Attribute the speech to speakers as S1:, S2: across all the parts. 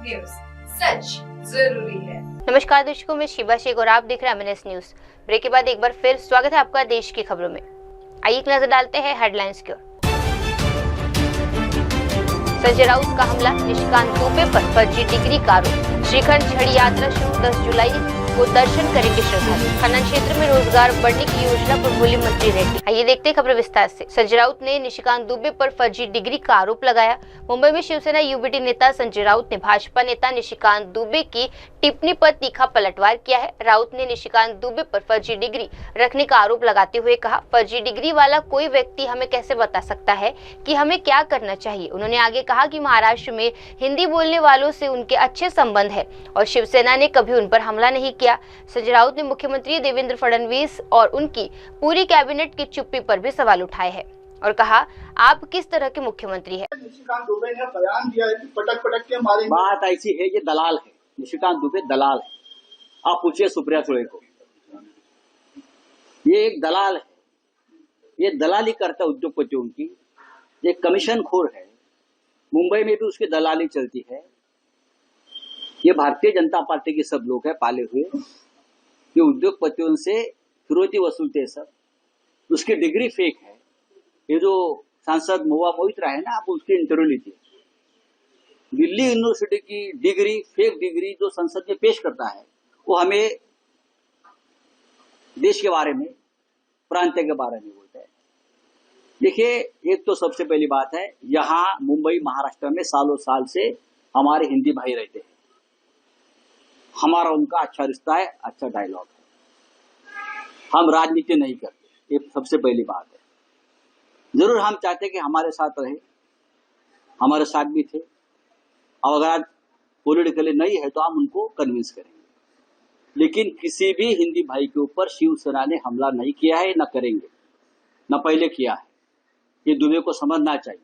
S1: News, सच जरूरी है।
S2: नमस्कार दर्शकों, मैं शिवा शेख और आप देख रहे हैं एमएनएस न्यूज। ब्रेक के बाद एक बार फिर स्वागत है आपका देश की खबरों में। आइए एक नजर डालते हैं हेडलाइंस की ओर। संजय राउत का हमला, निशिकांत दुबे पर फर्जी डिग्री का आरोप। श्रीखंड छड़ी यात्रा शुरू, 10 जुलाई को दर्शन करेंगे श्रद्धालु। खनन क्षेत्र में रोजगार बढ़ने की योजना पर बोले मंत्री रेड्डी। आइए देखते हैं खबर विस्तार से। संजय राउत ने निशिकांत दुबे पर फर्जी डिग्री का आरोप लगाया। मुंबई में शिवसेना यूबीटी नेता संजय राउत ने भाजपा नेता निशिकांत दुबे की टिप्पणी पर तीखा पलटवार किया है। राउत ने निशिकांत दुबे पर फर्जी डिग्री रखने का आरोप लगाते हुए कहा, फर्जी डिग्री वाला कोई व्यक्ति हमें कैसे बता सकता है कि हमें क्या करना चाहिए। उन्होंने आगे कहा कि महाराष्ट्र में हिंदी बोलने वालों से उनके अच्छे संबंध है और शिवसेना ने कभी उन पर हमला नहीं किया। संजय राउत ने मुख्यमंत्री देवेंद्र फडणवीस और उनकी पूरी कैबिनेट की चुप्पी पर भी सवाल उठाए हैं और कहा, आप किस तरह के मुख्यमंत्री हैं।
S3: निशिकांत दुबे ने बयान दिया है कि पटक के मारेंगे। बात ऐसी है, ये दलाल है, निशिकांत दुबे दलाल है। आप पूछिए सुप्रिया सुळे को, ये एक दलाल है, ये दलाली करता है उद्योगपतियों की। ये कमीशन खोर है, मुंबई में भी उसकी दलाली चलती है। ये भारतीय जनता पार्टी के सब लोग हैं पाले हुए, ये उद्योगपतियों से फिरौती वसूलते हैं सब। उसकी डिग्री फेक है। ये जो सांसद महुआ मोहित्रा है ना, आप उसकी इंटरव्यू लीजिए। दिल्ली यूनिवर्सिटी की डिग्री, फेक डिग्री जो संसद में पेश करता है, वो हमें देश के बारे में, प्रांत के बारे में बोलता है। देखिए, एक तो सबसे पहली बात है, यहाँ मुंबई महाराष्ट्र में सालों साल से हमारे हिंदी भाई रहते हैं। हमारा उनका अच्छा रिश्ता है, अच्छा डायलॉग है। हम राजनीति नहीं करते, ये सबसे पहली बात है। जरूर हम चाहते कि हमारे साथ रहे, हमारे साथ भी थे, और अगर आज पॉलिटिकली नहीं है तो हम उनको कन्विंस करेंगे। लेकिन किसी भी हिंदी भाई के ऊपर शिवसेना ने हमला नहीं किया है, न करेंगे, न पहले किया है। ये दुबे को समझना चाहिए,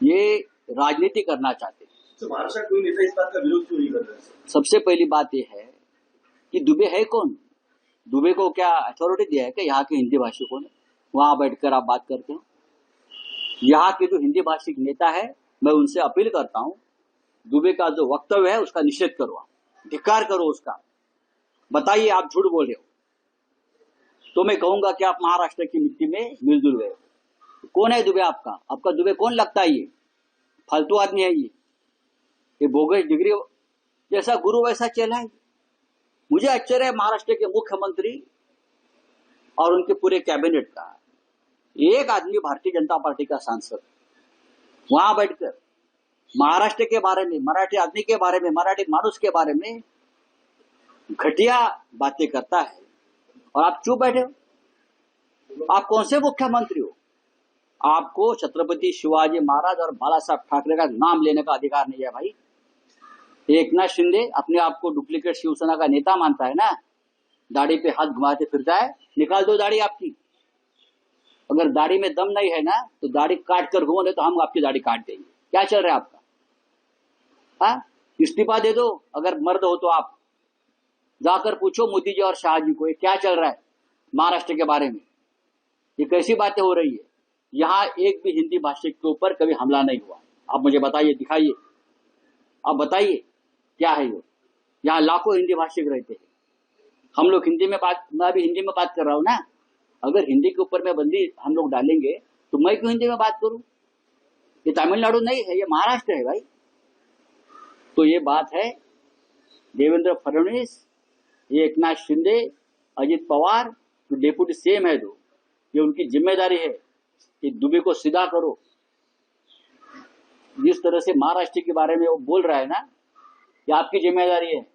S3: ये राजनीति करना चाहते हैं।
S4: तो महाराष्ट्र कोई नेता इस बात का विरोध क्यों नहीं कर रहा है?
S3: सबसे पहली बात यह है कि दुबे है कौन? दुबे को क्या अथॉरिटी दिया है कि यहाँ के हिंदी भाषिकों ने? वहां बैठकर आप बात करते हो। यहाँ के जो हिंदी भाषिक नेता है, मैं उनसे अपील करता हूँ, दुबे का जो वक्तव्य है उसका निषेध करो, धिक्कार करो उसका। बताइए आप झूठ बोल रहे हो तो मैं कहूंगा कि आप महाराष्ट्र की मिट्टी में मिलजुल गए। कौन है दुबे आपका? आपका दुबे कौन लगता है? ये फालतू आदमी है, ये बोगस डिग्री जैसा गुरु वैसा चेला है। मुझे आश्चर्य है महाराष्ट्र के मुख्यमंत्री और उनके पूरे कैबिनेट का। एक आदमी भारतीय जनता पार्टी का सांसद वहां बैठकर महाराष्ट्र के बारे में, मराठी आदमी के बारे में, मराठी मानुस के बारे में घटिया बातें करता है और आप चुप बैठे हो। आप कौन से मुख्यमंत्री हो? आपको छत्रपति शिवाजी महाराज और बाला साहब ठाकरे का नाम लेने का अधिकार नहीं है भाई। एकनाथ शिंदे अपने आप को डुप्लीकेट शिवसेना का नेता मानता है ना, दाढ़ी पे हाथ घुमाते फिरता है। निकाल दो दाढ़ी आपकी। अगर दाढ़ी में दम नहीं है ना तो दाढ़ी काट कर घूमो, नहीं तो हम आपकी दाढ़ी काट देंगे। क्या चल रहा है आपका? हाँ, इस्तीफा दे दो अगर मर्द हो तो। आप जाकर पूछो मोदी जी और शाह जी को, ये क्या चल रहा है महाराष्ट्र के बारे में? ये कैसी बातें हो रही है? यहाँ एक भी हिंदी भाषिक के ऊपर कभी हमला नहीं हुआ। आप मुझे बताइए, दिखाइए, आप बताइए क्या है ये? यहाँ लाखों हिंदी भाषिक रहते हैं। हम लोग हिंदी में बात, मैं अभी हिंदी में बात कर रहा हूँ ना। अगर हिंदी के ऊपर में बंदी हम लोग डालेंगे तो मैं क्यों हिंदी में बात करूं? ये तमिलनाडु नहीं है, ये महाराष्ट्र है भाई। तो ये बात है, देवेंद्र फडणवीस, ये एकनाथ शिंदे, अजित पवार तो डेप्यूटी सीएम है, दो ये उनकी जिम्मेदारी है कि दुबे को सीधा करो। जिस तरह से महाराष्ट्र के बारे में वो बोल रहा है ना, ये आपकी जिम्मेदारी है।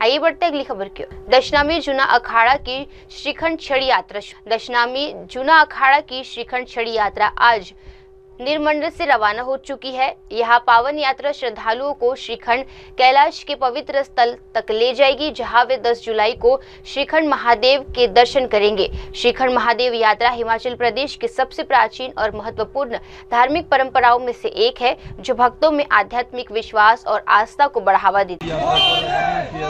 S2: आइए बढ़ते अगली खबर की ओर। दशनामी जूना अखाड़ा की श्रीखंड छड़ी यात्रा। दशनामी जूना अखाड़ा की श्रीखंड छड़ी यात्रा आज निर्मंडल से रवाना हो चुकी है। यहाँ पावन यात्रा श्रद्धालुओं को श्रीखंड कैलाश के पवित्र स्थल तक ले जाएगी, जहाँ वे 10 जुलाई को श्रीखंड महादेव के दर्शन करेंगे। श्रीखंड महादेव यात्रा हिमाचल प्रदेश की सबसे प्राचीन और महत्वपूर्ण धार्मिक परंपराओं में से एक है, जो भक्तों में आध्यात्मिक विश्वास और आस्था को बढ़ावा देती है।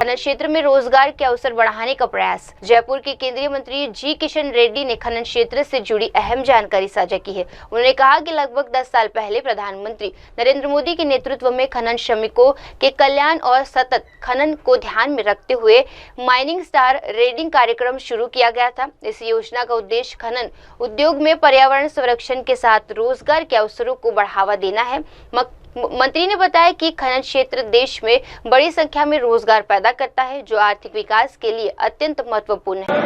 S2: खनन क्षेत्र में रोजगार के अवसर बढ़ाने का प्रयास। जयपुर के केंद्रीय मंत्री जी किशन रेड्डी ने खनन क्षेत्र से जुड़ी अहम जानकारी साझा की है। उन्होंने कहा कि लगभग 10 साल पहले प्रधानमंत्री नरेंद्र मोदी के नेतृत्व में खनन श्रमिकों के कल्याण और सतत खनन को ध्यान में रखते हुए माइनिंग स्टार रेडिंग कार्यक्रम शुरू किया गया था। इस योजना का उद्देश्य खनन उद्योग में पर्यावरण संरक्षण के साथ रोजगार के अवसरों को बढ़ावा देना है। मंत्री ने बताया कि खनन क्षेत्र देश में बड़ी संख्या में रोजगार पैदा करता है, जो आर्थिक विकास के लिए अत्यंत महत्वपूर्ण है।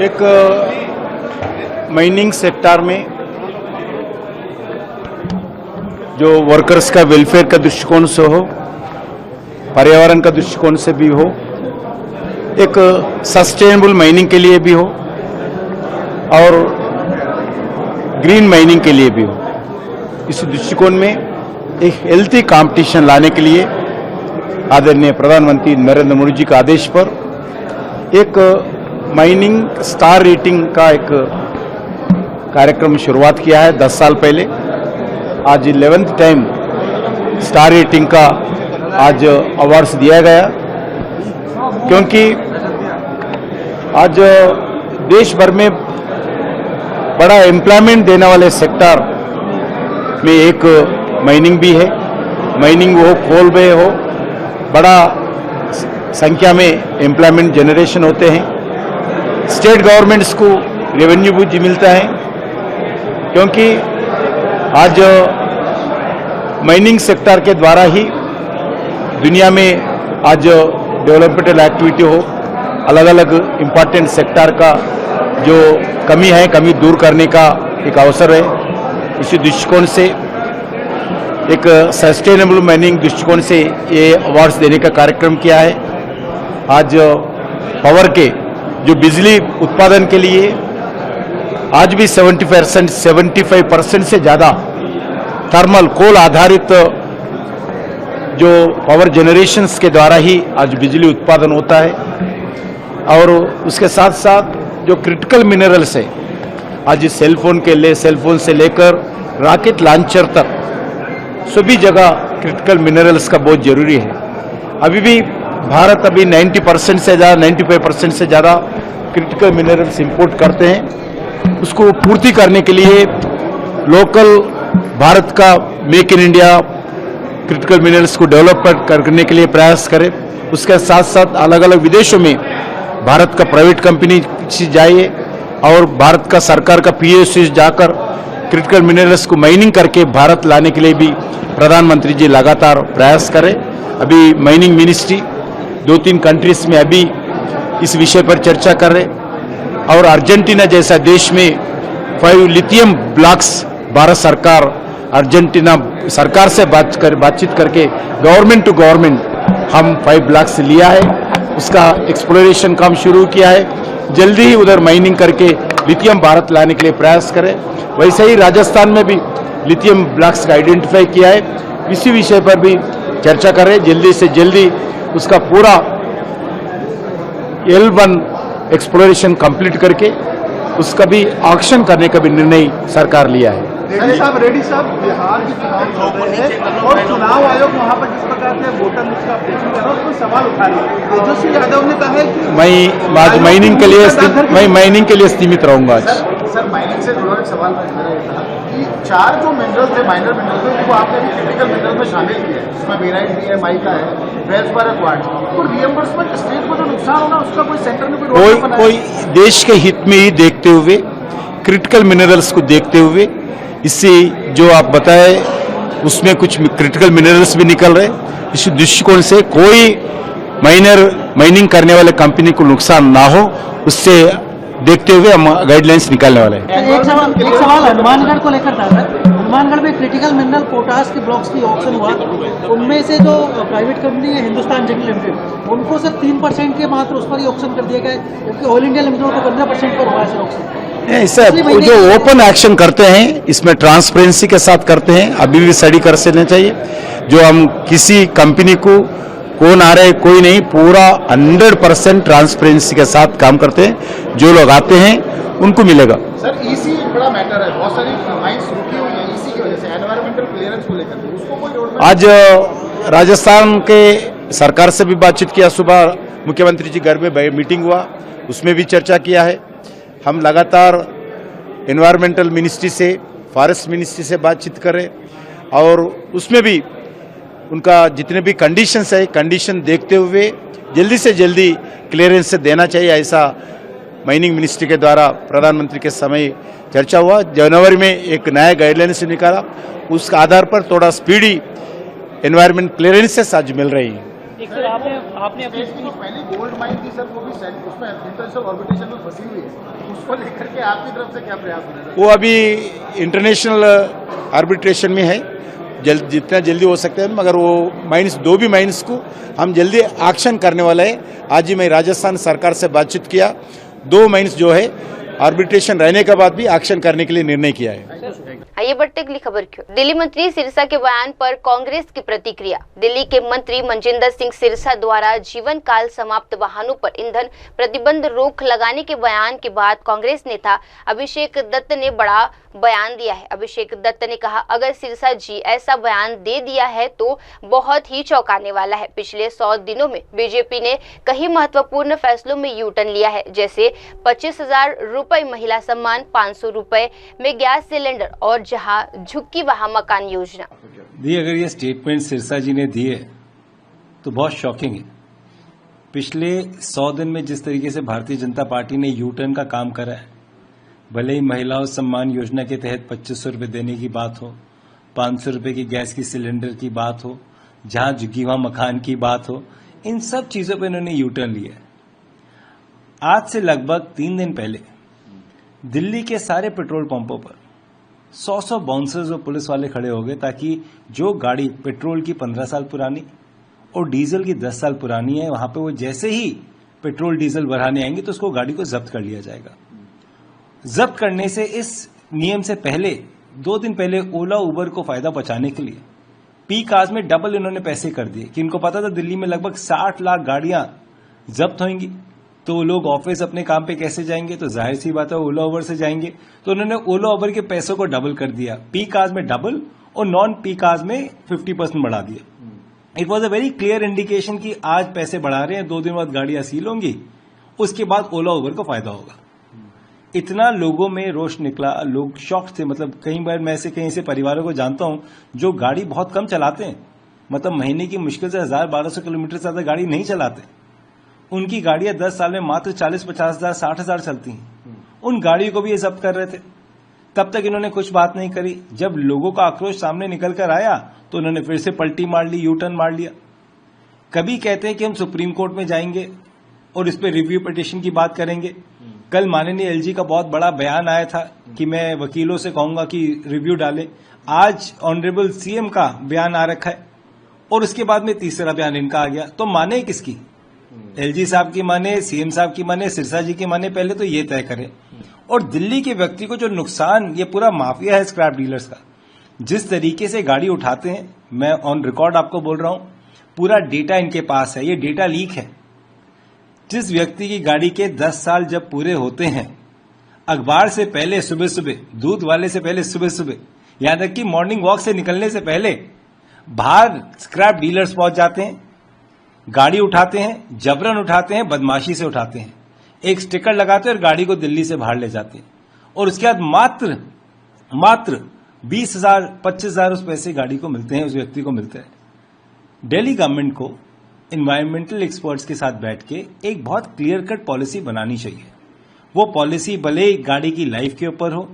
S5: एक माइनिंग सेक्टर में जो वर्कर्स का वेलफेयर का दृष्टिकोण से हो, पर्यावरण का दृष्टिकोण से भी हो, एक सस्टेनेबल माइनिंग के लिए भी हो और ग्रीन माइनिंग के लिए भी हो, इस दृष्टिकोण में एक हेल्थी कंपटीशन लाने के लिए आदरणीय प्रधानमंत्री नरेंद्र मोदी जी के आदेश पर एक माइनिंग स्टार रेटिंग का एक कार्यक्रम शुरुआत किया है 10 साल पहले। आज 11th टाइम स्टार रेटिंग का आज अवार्ड्स दिया गया, क्योंकि आज देश भर में बड़ा एम्प्लॉयमेंट देने वाले सेक्टर में एक माइनिंग भी है। माइनिंग हो, कोल में हो, बड़ा संख्या में एम्प्लॉयमेंट जनरेशन होते हैं। स्टेट गवर्नमेंट्स को रेवेन्यू भी मिलता है, क्योंकि आज माइनिंग सेक्टर के द्वारा ही दुनिया में आज डेवलपमेंटल एक्टिविटी हो, अलग अलग इम्पोर्टेंट सेक्टर का जो कमी है, कमी दूर करने का एक अवसर है। इसी दृष्टिकोण से एक सस्टेनेबल माइनिंग दृष्टिकोण से ये अवार्ड्स देने का कार्यक्रम किया है। आज पावर के जो बिजली उत्पादन के लिए आज भी 75% से ज़्यादा थर्मल कोल आधारित जो पावर जनरेशंस के द्वारा ही आज बिजली उत्पादन होता है। और उसके साथ साथ जो क्रिटिकल मिनरल्स है, आज सेलफोन से लेकर रॉकेट लॉन्चर तक सभी जगह क्रिटिकल मिनरल्स का बहुत जरूरी है। अभी भी भारत 90% से ज़्यादा 95% से ज़्यादा क्रिटिकल मिनरल्स इंपोर्ट करते हैं। उसको पूर्ति करने के लिए लोकल भारत का make in India critical minerals को डेवलप करने के लिए प्रयास करें। उसके साथ साथ अलग अलग विदेशों में भारत का प्राइवेट कंपनी जाइए और भारत का सरकार का PSU जाकर क्रिटिकल मिनरल्स को माइनिंग करके भारत लाने के लिए भी प्रधानमंत्री जी लगातार प्रयास करें। अभी माइनिंग मिनिस्ट्री 2-3 कंट्रीज में अभी इस विषय पर चर्चा कर रहे, और अर्जेंटीना जैसा देश में 5 लिथियम ब्लॉक्स भारत सरकार अर्जेंटीना सरकार से बातचीत करके गवर्नमेंट टू गवर्नमेंट हम 5 ब्लॉक्स लिया है। उसका एक्सप्लोरेशन काम शुरू किया है। जल्दी ही उधर माइनिंग करके लिथियम भारत लाने के लिए प्रयास करें। वैसे ही राजस्थान में भी लिथियम ब्लॉक्स का आइडेंटिफाई किया है। इसी विषय पर भी चर्चा कर रहे हैं। जल्दी से जल्दी उसका पूरा L1 एक्सप्लोरेशन कंप्लीट करके उसका भी ऑक्शन करने का भी निर्णय सरकार लिया है।
S6: रेड्डी साहब, बिहार के चुनाव चल रहे हैं और चुनाव आयोग वहाँ पर जिस प्रकार से वोटर लिस्ट का अपडेशन कर रहा है, उसको सवाल उठा रही है। तेजस्वी यादव ने कहा है कि
S5: मैं आज माइनिंग के लिए सीमित रहूंगा। आज
S6: सर माइनिंग से जुड़ा एक सवाल था कि 4 जो मिनरल्स थे, माइनर मिनरल्स थे, वो आपने भी क्रिटिकल मिनरल में शामिल किया है, जिसमें बेराइट भी है, माइका है, वेल्सबर्ग क्वार्ट्ज। तो रिएम्बर्समेंट स्टेट को जो नुकसान होना उसका कोई सेंटर में
S5: कोई देश के हित में ही देखते हुए, क्रिटिकल मिनरल्स को देखते हुए, इससे जो आप बताए उसमें कुछ क्रिटिकल मिनरल्स भी निकल रहे, इस दृष्टिकोण से कोई माइनिंग करने वाले कंपनी को नुकसान ना हो, उससे देखते हुए हम गाइडलाइंस निकालने वाले हैं।
S7: एक सवाल हनुमानगढ़ को लेकर था। हनुमानगढ़ में क्रिटिकल मिनरल पोटास के ब्लॉक्स की ऑक्शन हुआ, उनमें से जो प्राइवेट कंपनी है हिंदुस्तान जिंक लिमिटेड, उनको सिर्फ 3% के मात्र उस पर ही ऑक्शन कर दिया गया, जबकि ऑल इंडिया लिमिटेड को 15% पर हुआ है ऑक्शन।
S5: ऐसा जो ओपन एक्शन करते हैं इसमें ट्रांसपेरेंसी के साथ करते हैं। अभी भी स्टडी कर लेना चाहिए। जो हम किसी कंपनी को कौन आ रहे कोई नहीं, पूरा 100% ट्रांसपेरेंसी के साथ काम करते हैं। जो लोग आते हैं उनको मिलेगा।
S6: सर ईसी बड़ा मैटर है, बहुत सारी माइंस रुकी हुई है ईसी की वजह से, एनवायरमेंटल क्लियरेंस को लेकर उसको कोई रोड
S5: आज राजस्थान के सरकार से भी बातचीत किया। सुबह मुख्यमंत्री जी घर में मीटिंग हुआ, उसमें भी चर्चा किया है। हम लगातार एनवायरमेंटल मिनिस्ट्री से, फॉरेस्ट मिनिस्ट्री से बातचीत करें और उसमें भी उनका जितने भी कंडीशंस है, कंडीशन देखते हुए जल्दी से जल्दी क्लियरेंस से देना चाहिए, ऐसा माइनिंग मिनिस्ट्री के द्वारा प्रधानमंत्री के समय चर्चा हुआ। जनवरी में एक नया गाइडलाइंस निकाला, उसका आधार पर थोड़ा स्पीडी एनवायरमेंट क्लियरेंसेस आज मिल रही है।
S6: आपने अपनी पहली गोल्ड माइन की सर वो भी उसमें इंटरनेशनल ऑर्बिटेशन में फंसी हुई है, उसको लेकर के आपकी तरफ से क्या प्रयास हो रहा है? वो
S5: अभी इंटरनेशनल आर्बिट्रेशन में है, जितना जल्दी हो सकता है, मगर वो माइंस 2 भी माइंस को हम जल्दी एक्शन करने वाला है। आज ही मैं राजस्थान सरकार से बातचीत किया, 2 माइंस जो है आर्बिट्रेशन रहने के बाद भी एक्शन करने के लिए निर्णय किया है।
S2: आइए बढ़ते अगली खबर की ओर। दिल्ली मंत्री सिरसा के बयान पर कांग्रेस की प्रतिक्रिया। दिल्ली के मंत्री मनजिंदर सिंह सिरसा द्वारा जीवन काल समाप्त वाहनों पर ईंधन प्रतिबंध रोक लगाने के बयान के बाद कांग्रेस नेता अभिषेक दत्त ने बड़ा बयान दिया है। अभिषेक दत्त ने कहा, अगर सिरसा जी ऐसा बयान दे दिया है तो बहुत ही चौंकाने वाला है। पिछले 100 दिनों में बीजेपी ने कई महत्वपूर्ण फैसलों में यू टर्न लिया है, जैसे 25,000 रुपए महिला सम्मान, 500 रुपए में गैस सिलेंडर और जहां झुग्गी वहां मकान योजना।
S8: अगर ये स्टेटमेंट सिरसा जी ने दिए तो बहुत शॉकिंग है। पिछले 100 दिन में जिस तरीके से भारतीय जनता पार्टी ने यू टर्न का काम करा है, भले ही महिलाओं सम्मान योजना के तहत 2500 रुपए देने की बात हो, 500 रुपए की गैस की सिलेंडर की बात हो, जहां झुग्गी वहां मकान की बात हो, इन सब चीजों पे इन्होंने यू टर्न लिया है। आज से लगभग 3 दिन पहले दिल्ली के सारे पेट्रोल पंपों पर 100 बाउंसर्स और पुलिस वाले खड़े हो गए, ताकि जो गाड़ी पेट्रोल की 15 साल पुरानी और डीजल की 10 साल पुरानी है, वहां पे वो जैसे ही पेट्रोल डीजल बढ़ाने आएंगे तो उसको गाड़ी को जब्त कर लिया जाएगा। जब्त करने से इस नियम से पहले 2 दिन पहले ओला उबर को फायदा पहुंचाने के लिए पीक आवर्स में डबल इन्होंने पैसे कर दिए कि इनको पता था दिल्ली में लगभग 60 लाख गाड़ियां जब्त होंगी, तो लोग ऑफिस अपने काम पे कैसे जाएंगे, तो जाहिर सी बात है ओला उबर से जाएंगे। तो उन्होंने ओला उबर के पैसों को डबल कर दिया, पीक आवर्स में डबल और नॉन पीक आवर्स में 50% बढ़ा दिया। It was a very clear indication कि आज पैसे बढ़ा रहे हैं, 2 दिन बाद गाड़ियां सील होंगी, उसके बाद ओला उबर को फायदा होगा। इतना लोगों में रोष निकला, लोग शॉक थे। मतलब कई बार मैं ऐसे कहीं ऐसे परिवारों को जानता हूं जो गाड़ी बहुत कम चलाते हैं, मतलब महीने की मुश्किल से 1000-1200 किलोमीटर से ज्यादा गाड़ी नहीं चलाते। उनकी गाड़ियां 10 साल में मात्र 40-50 हजार 60 हजार चलती हैं। उन गाड़ियों को भी ये जब्त कर रहे थे। तब तक इन्होंने कुछ बात नहीं करी। जब लोगों का आक्रोश सामने निकल कर आया तो उन्होंने फिर से पलटी मार ली, यू टर्न मार लिया। कभी कहते हैं कि हम सुप्रीम कोर्ट में जाएंगे और इस पर रिव्यू पिटीशन की बात करेंगे। कल माननीय एलजी का बहुत बड़ा बयान आया था कि मैं वकीलों से कहूंगा कि रिव्यू डाले। आज ऑनरेबल सीएम का बयान आ रखा है और उसके बाद में तीसरा बयान इनका आ गया। तो माने किसकी? एलजी साहब की माने, सीएम साहब की माने, सिरसा जी की माने? पहले तो ये तय करें। और दिल्ली के व्यक्ति को जो नुकसान, ये पूरा माफिया है स्क्रैप डीलर्स का, जिस तरीके से गाड़ी उठाते हैं, मैं ऑन रिकॉर्ड आपको बोल रहा हूं, पूरा डेटा इनके पास है, ये डेटा लीक है। जिस व्यक्ति की गाड़ी के 10 साल जब पूरे होते हैं, अखबार से पहले सुबह सुबह, दूध वाले से पहले सुबह सुबह, यहां तक कि मॉर्निंग वॉक से निकलने से पहले बाहर स्क्रैप डीलर्स पहुंच जाते हैं, गाड़ी उठाते हैं, जबरन उठाते हैं, बदमाशी से उठाते हैं, एक स्टिकर लगाते हैं और गाड़ी को दिल्ली से बाहर ले जाते हैं। और उसके बाद मात्र 20,000 25,000 उस पैसे गाड़ी को मिलते हैं, उस व्यक्ति को मिलते हैं। दिल्ली गवर्नमेंट को इन्वायरमेंटल एक्सपर्ट्स के साथ बैठ के एक बहुत क्लियर कट पॉलिसी बनानी चाहिए। वो पॉलिसी भले गाड़ी की लाइफ के ऊपर हो,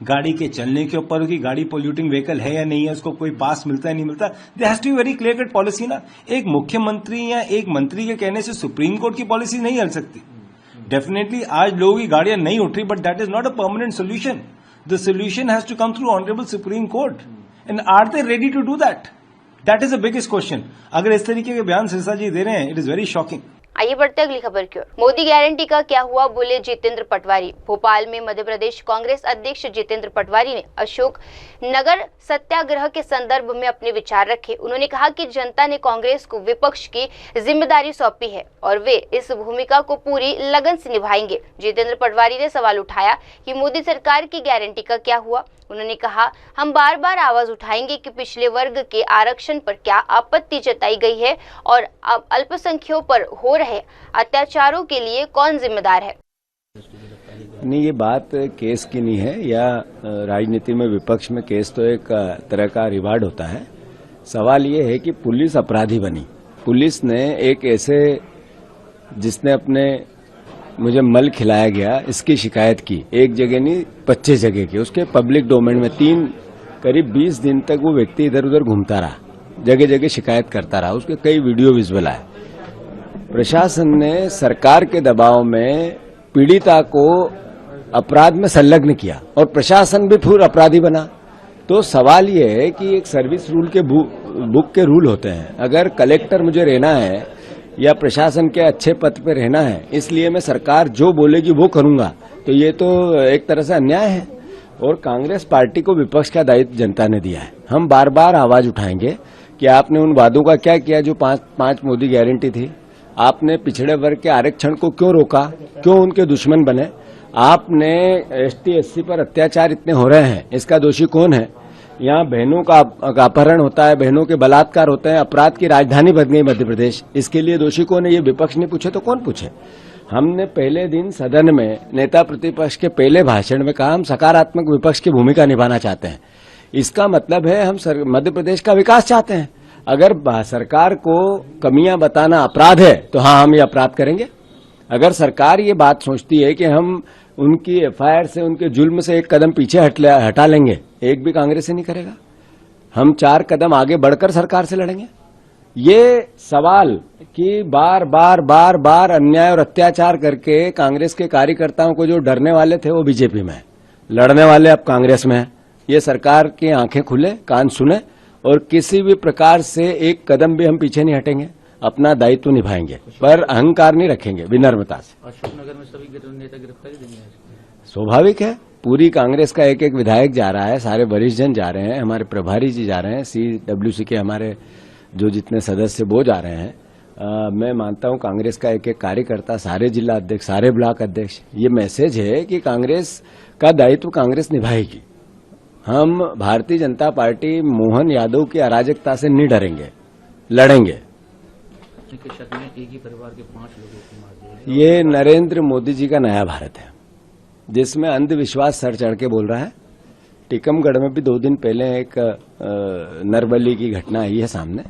S8: गाड़ी के चलने के ऊपर हो कि गाड़ी पोल्यूटिंग व्हीकल है या नहीं है, उसको कोई पास मिलता है नहीं मिलता। There has to be very clear cut policy ना। एक मुख्यमंत्री या एक मंत्री के कहने से सुप्रीम कोर्ट की पॉलिसी नहीं हल सकती। डेफिनेटली आज लोगों की गाड़ियां नहीं उठ रही, but that is not a permanent solution. The solution has to come through honourable Supreme Court, and are they ready to do that? That is the biggest question. अगर इस तरीके के बयान सिरसा जी दे रहे हैं, इट इज वेरी शॉकिंग।
S2: आइए बढ़ते अगली खबर की ओर। मोदी गारंटी का क्या हुआ, बोले जितेंद्र पटवारी। भोपाल में मध्य प्रदेश कांग्रेस अध्यक्ष जितेंद्र पटवारी ने अशोक नगर सत्याग्रह के संदर्भ में अपने विचार रखे। उन्होंने कहा कि जनता ने कांग्रेस को विपक्ष की जिम्मेदारी सौंपी है और वे इस भूमिका को पूरी लगन से निभाएंगे। जितेंद्र पटवारी ने सवाल उठाया कि मोदी सरकार की गारंटी का क्या हुआ। उन्होंने कहा, हम बार बार आवाज उठाएंगे कि पिछले वर्ग के आरक्षण पर क्या आपत्ति जताई गई है और अब अल्पसंख्यकों पर हो रहे अत्याचारों के लिए कौन जिम्मेदार है।
S9: नहीं, ये बात केस की नहीं है, या राजनीति में विपक्ष में केस तो एक तरह का रिवार्ड होता है। सवाल ये है कि पुलिस अपराधी बनी। पुलिस ने एक ऐसे, जिसने अपने मुझे मल खिलाया गया, इसकी शिकायत की, एक जगह नहीं 25 जगह की, उसके पब्लिक डोमेन में करीब 20 दिन तक वो व्यक्ति इधर उधर घूमता रहा, जगह जगह शिकायत करता रहा, उसके कई वीडियो विजुअल आए। प्रशासन ने सरकार के दबाव में पीड़िता को अपराध में संलग्न किया और प्रशासन भी फिर अपराधी बना। तो सवाल ये है कि एक सर्विस रूल के बुक के रूल होते हैं। अगर कलेक्टर मुझे रहना है या प्रशासन के अच्छे पद पे रहना है, इसलिए मैं सरकार जो बोलेगी वो करूंगा, तो ये तो एक तरह से अन्याय है। और कांग्रेस पार्टी को विपक्ष का दायित्व जनता ने दिया है। हम बार बार आवाज उठाएंगे कि आपने उन वादों का क्या किया जो पांच मोदी गारंटी थी। आपने पिछड़े वर्ग के आरक्षण को क्यों रोका, क्यों उनके दुश्मन बने। आपने ST SC पर अत्याचार इतने हो रहे हैं, इसका दोषी कौन है। यहाँ बहनों का अपहरण होता है, बहनों के बलात्कार होते हैं, अपराध की राजधानी बन गई मध्य प्रदेश, इसके लिए दोषी कौन है। ये विपक्ष ने पूछे तो कौन पूछे। हमने पहले दिन सदन में नेता प्रतिपक्ष के पहले भाषण में कहा हम सकारात्मक विपक्ष की भूमिका निभाना चाहते हैं। इसका मतलब है हम मध्य प्रदेश का विकास चाहते हैं। अगर सरकार को कमियां बताना अपराध है तो हाँ, हम ये अपराध करेंगे। अगर सरकार ये बात सोचती है कि हम उनकी FIR से, उनके जुल्म से एक कदम पीछे हटा लेंगे, एक भी कांग्रेस से नहीं करेगा। हम 4 कदम आगे बढ़कर सरकार से लड़ेंगे। ये सवाल कि बार बार अन्याय और अत्याचार करके कांग्रेस के कार्यकर्ताओं को जो डरने वाले थे वो बीजेपी में है, लड़ने वाले अब कांग्रेस में है। ये सरकार की आंखें खुले, कान सुने और किसी भी प्रकार से एक कदम भी हम पीछे नहीं हटेंगे, अपना दायित्व निभाएंगे, पर अहंकार नहीं रखेंगे, विनम्रता से।
S10: अशोकनगर में सभी नेता गिरफ्तारी देंगे।
S9: स्वाभाविक है, पूरी कांग्रेस का एक विधायक जा रहा है, सारे वरिष्ठ जन जा रहे हैं, हमारे प्रभारी जी जा रहे हैं, CWC के हमारे जो जितने सदस्य वो जा रहे हैं। मैं मानता हूं कांग्रेस का एक कार्यकर्ता, सारे जिला अध्यक्ष, सारे ब्लॉक अध्यक्ष, ये मैसेज है कि कांग्रेस का दायित्व कांग्रेस निभाएगी। हम भारतीय जनता पार्टी मोहन यादव की अराजकता से नहीं डरेंगे, लड़ेंगे।
S10: एक ही परिवार के 5 लोगों को मार दिया।
S9: ये नरेंद्र मोदी जी का नया भारत है जिसमें अंधविश्वास सर चढ़ के बोल रहा है। टीकमगढ़ में भी 2 दिन पहले एक नरबली की घटना आई है सामने।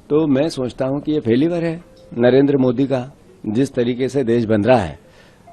S9: तो मैं सोचता हूं कि ये फेलिवर है नरेंद्र मोदी का। जिस तरीके से देश बन रहा है,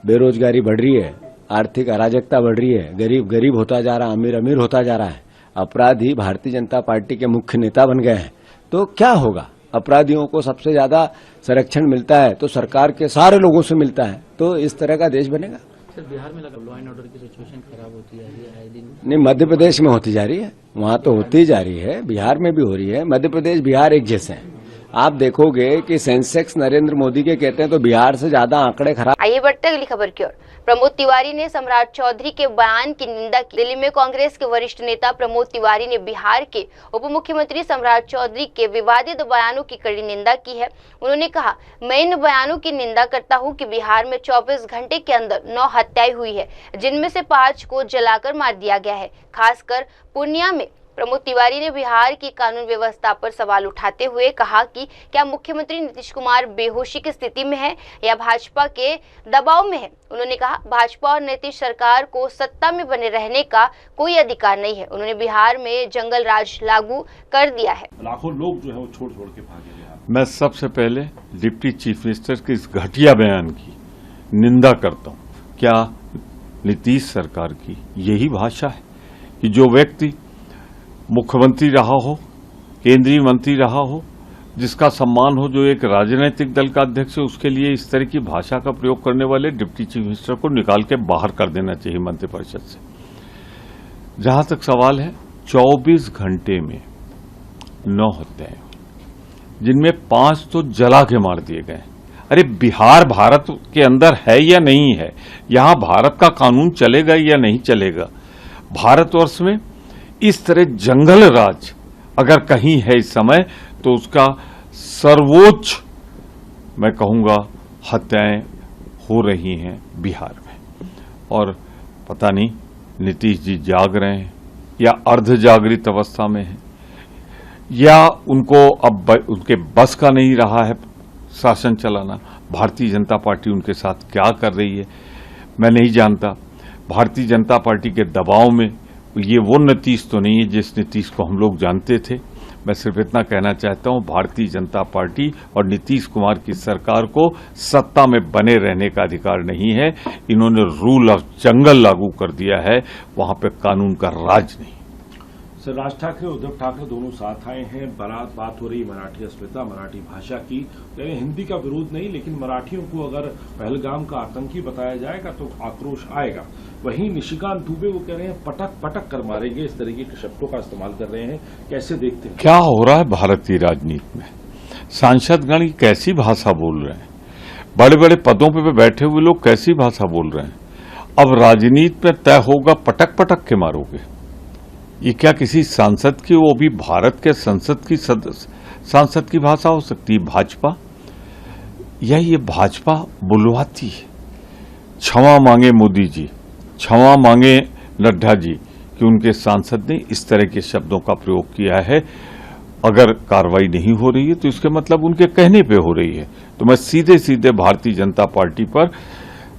S9: बेरोजगारी बढ़ रही है, आर्थिक अराजकता बढ़ रही है, गरीब गरीब होता जा रहा है, अमीर अमीर होता जा रहा है, अपराधी भारतीय जनता पार्टी के मुख्य नेता बन गए हैं। तो क्या होगा, अपराधियों को सबसे ज्यादा संरक्षण मिलता है तो सरकार के सारे लोगों से मिलता है, तो इस तरह का देश बनेगा।
S10: सर, बिहार में लॉ एंड ऑर्डर की सिचुएशन खराब होती है आए दिन।
S9: नहीं, मध्य प्रदेश में होती जा रही है, वहां तो होती जा रही है, बिहार में भी हो रही है। मध्य प्रदेश बिहार एक जैसे हैं। आप देखोगे कि सेंसेक्स नरेंद्र मोदी के कहते हैं तो बिहार से ज्यादा आंकड़े खराब।
S2: आइए बढ़ते अगली खबर की ओर। प्रमोद तिवारी ने सम्राट चौधरी के बयान की निंदा की। दिल्ली में कांग्रेस के वरिष्ठ नेता प्रमोद तिवारी ने बिहार के उप मुख्यमंत्री सम्राट चौधरी के विवादित बयानों की कड़ी निंदा की है। उन्होंने कहा, मैं इन बयानों की निंदा करता हूं कि बिहार में 24 घंटे के अंदर 9 हत्याएं हुई है, जिनमें से 5 को जलाकर मार दिया गया है। खासकर पूर्णिया में प्रमोद तिवारी ने बिहार की कानून व्यवस्था पर सवाल उठाते हुए कहा कि क्या मुख्यमंत्री नीतीश कुमार बेहोशी की स्थिति में है या भाजपा के दबाव में है। उन्होंने कहा, भाजपा और नीतीश सरकार को सत्ता में बने रहने का कोई अधिकार नहीं है। उन्होंने बिहार में जंगल राज लागू कर दिया है।
S11: लाखों लोग जो है वो छोड़ छोड़ के भागे बिहार।
S12: मैं सबसे पहले डिप्टी चीफ मिनिस्टर के इस घटिया बयान की निंदा करता हूं। क्या नीतीश सरकार की यही भाषा है कि जो व्यक्ति मुख्यमंत्री रहा हो, केंद्रीय मंत्री रहा हो, जिसका सम्मान हो, जो एक राजनीतिक दल का अध्यक्ष है, उसके लिए इस तरह की भाषा का प्रयोग करने वाले डिप्टी चीफ मिनिस्टर को निकाल के बाहर कर देना चाहिए मंत्रिपरिषद से। जहां तक सवाल है, 24 घंटे में 9 हत्याएं, जिनमें 5 तो जला के मार दिए गए। अरे बिहार भारत के अंदर है या नहीं है? यहां भारत का कानून चलेगा या नहीं चलेगा? भारतवर्ष में इस तरह जंगल राज अगर कहीं है इस समय तो उसका सर्वोच्च मैं कहूंगा हत्याएं हो रही हैं बिहार में। और पता नहीं नीतीश जी जाग रहे हैं या अर्ध जागृत अवस्था में हैं या उनको अब उनके बस का नहीं रहा है शासन चलाना। भारतीय जनता पार्टी उनके साथ क्या कर रही है मैं नहीं जानता। भारतीय जनता पार्टी के दबाव में ये वो नीतीश तो नहीं है जिस नीतीश को हम लोग जानते थे। मैं सिर्फ इतना कहना चाहता हूं, भारतीय जनता पार्टी और नीतीश कुमार की सरकार को सत्ता में बने रहने का अधिकार नहीं है। इन्होंने रूल ऑफ जंगल लागू कर दिया है, वहां पे कानून का राज नहीं।
S11: सर, राज ठाकरे उद्धव ठाकरे दोनों साथ आए हैं। बात हो रही मराठी अस्मिता, मराठी भाषा की। यानी हिंदी का विरोध नहीं, लेकिन मराठियों को अगर पहलगाम का आतंकी बताया जाएगा तो आक्रोश आएगा। वहीं निशिकांत दुबे वो कह रहे हैं पटक पटक कर मारेंगे, इस तरीके के शब्दों का इस्तेमाल कर रहे हैं। कैसे देखते हैं
S12: क्या हो रहा है भारतीय राजनीति में? सांसदगण कैसी भाषा बोल रहे हैं? बड़े बड़े पदों पे बैठे हुए लोग कैसी भाषा बोल रहे हैं? अब राजनीति पे तय होगा पटक पटक के मारोगे। ये क्या किसी सांसद की, वो भी भारत के संसद की सांसद की भाषा हो सकती है? भाजपा या ये भाजपा बुलवाती है। क्षमा मांगे मोदी जी, क्षमा मांगे नड्डा जी कि उनके सांसद ने इस तरह के शब्दों का प्रयोग किया है। अगर कार्रवाई नहीं हो रही है तो इसके मतलब उनके कहने पे हो रही है। तो मैं सीधे सीधे भारतीय जनता पार्टी पर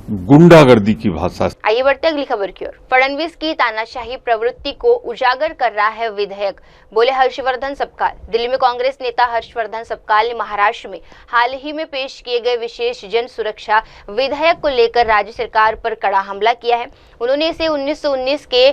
S12: गुंडागर्दी की भाषा।
S2: आइए बढ़ते अगली खबर की ओर। फडणवीस की तानाशाही प्रवृत्ति को उजागर कर रहा है विधेयक, बोले हर्षवर्धन सपकाल। दिल्ली में कांग्रेस नेता हर्षवर्धन सपकाल ने महाराष्ट्र में हाल ही में पेश किए गए विशेष जन सुरक्षा विधेयक को लेकर राज्य सरकार पर कड़ा हमला किया है। उन्होंने इसे 1919 के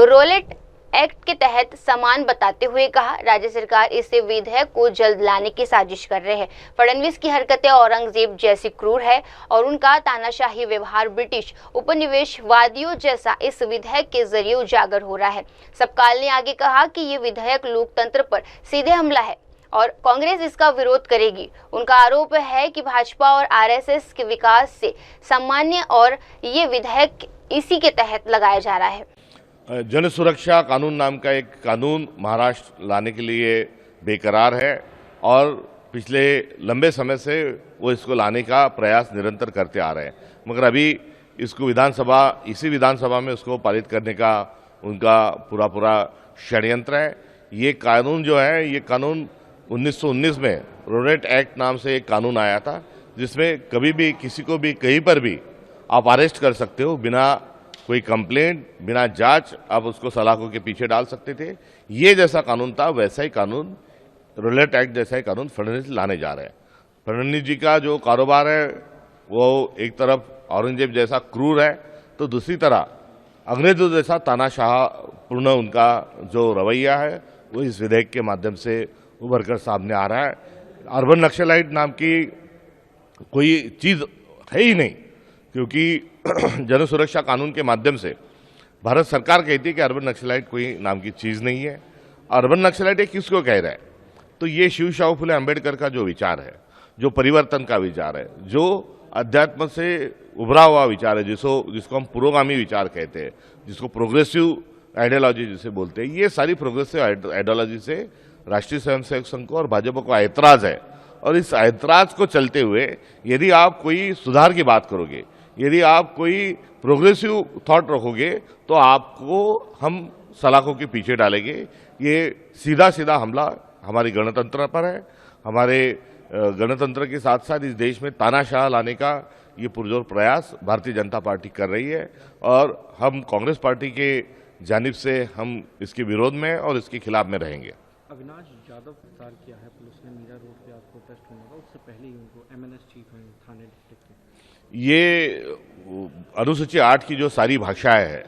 S2: रोलेट एक्ट के तहत समान बताते हुए कहा, राज्य सरकार इसे विधेयक को जल्द लाने की साजिश कर रहे हैं। फडणवीस की हरकतें औरंगजेब जैसी क्रूर है और उनका तानाशाही व्यवहार ब्रिटिश उपनिवेशवादियों जैसा इस विधेयक के जरिए उजागर हो रहा है। सपकाल ने आगे कहा कि ये विधेयक लोकतंत्र पर सीधे हमला है और कांग्रेस इसका विरोध करेगी। उनका आरोप है कि भाजपा और आरएसएस के विकास से सामान्य और ये विधेयक इसी के तहत लगाया जा रहा है।
S13: जन सुरक्षा कानून नाम का एक कानून महाराष्ट्र लाने के लिए बेकरार है और पिछले लंबे समय से वो इसको लाने का प्रयास निरंतर करते आ रहे हैं, मगर अभी इसको इसी विधानसभा में उसको पारित करने का उनका पूरा षड्यंत्र है। ये कानून जो है, ये कानून 1919 में रोलेट एक्ट नाम से एक कानून आया था, जिसमें कभी भी किसी को भी कहीं पर भी आप अरेस्ट कर सकते हो, बिना कोई कंप्लेंट, बिना जांच आप उसको सलाखों के पीछे डाल सकते थे। ये जैसा कानून था, वैसा ही कानून, रोलेट एक्ट जैसा ही कानून फडणवीस लाने जा रहे हैं। फडणवीस जी का जो कारोबार है वो एक तरफ औरंगजेब जैसा क्रूर है, तो दूसरी तरफ अंग्रेजों जैसा तानाशाहपूर्ण उनका जो रवैया है वो इस विधेयक के माध्यम से उभर कर सामने आ रहा है। अर्बन नक्सलाइट नाम की कोई चीज है ही नहीं, क्योंकि जन सुरक्षा कानून के माध्यम से भारत सरकार कहती है कि अर्बन नक्सलाइट कोई नाम की चीज नहीं है। अर्बन नक्सलाइट किसको कह रहा है? तो ये शिव शाहू फुले अम्बेडकर का जो विचार है, जो परिवर्तन का विचार है, जो अध्यात्म से उभरा हुआ विचार है, जिसको हम पुरोगामी विचार कहते हैं, जिसको प्रोग्रेसिव आइडियोलॉजी जिसे बोलते हैं, ये सारी प्रोग्रेसिव आइडियोलॉजी से राष्ट्रीय स्वयंसेवक संघ को और भाजपा को ऐतराज है। और इस ऐतराज को चलते हुए यदि आप कोई सुधार की बात करोगे, यदि आप कोई प्रोग्रेसिव थॉट रखोगे, तो आपको हम सलाखों के पीछे डालेंगे। ये सीधा हमला हमारी गणतंत्र पर है। हमारे गणतंत्र के साथ साथ इस देश में तानाशाह लाने का ये पुरजोर प्रयास भारतीय जनता पार्टी कर रही है और हम कांग्रेस पार्टी के जानिब से हम इसके विरोध में और इसके खिलाफ में रहेंगे।
S10: अविनाश यादव गिरफ्तार किया है पुलिस ने मीरा रोड पे आज प्रोटेस्ट होने का, उससे पहले ही उनको एमएनएस चीफ हैं थाने डिस्ट्रिक्ट।
S13: ये अनुसूची 8 की जो सारी भाषाएं हैं,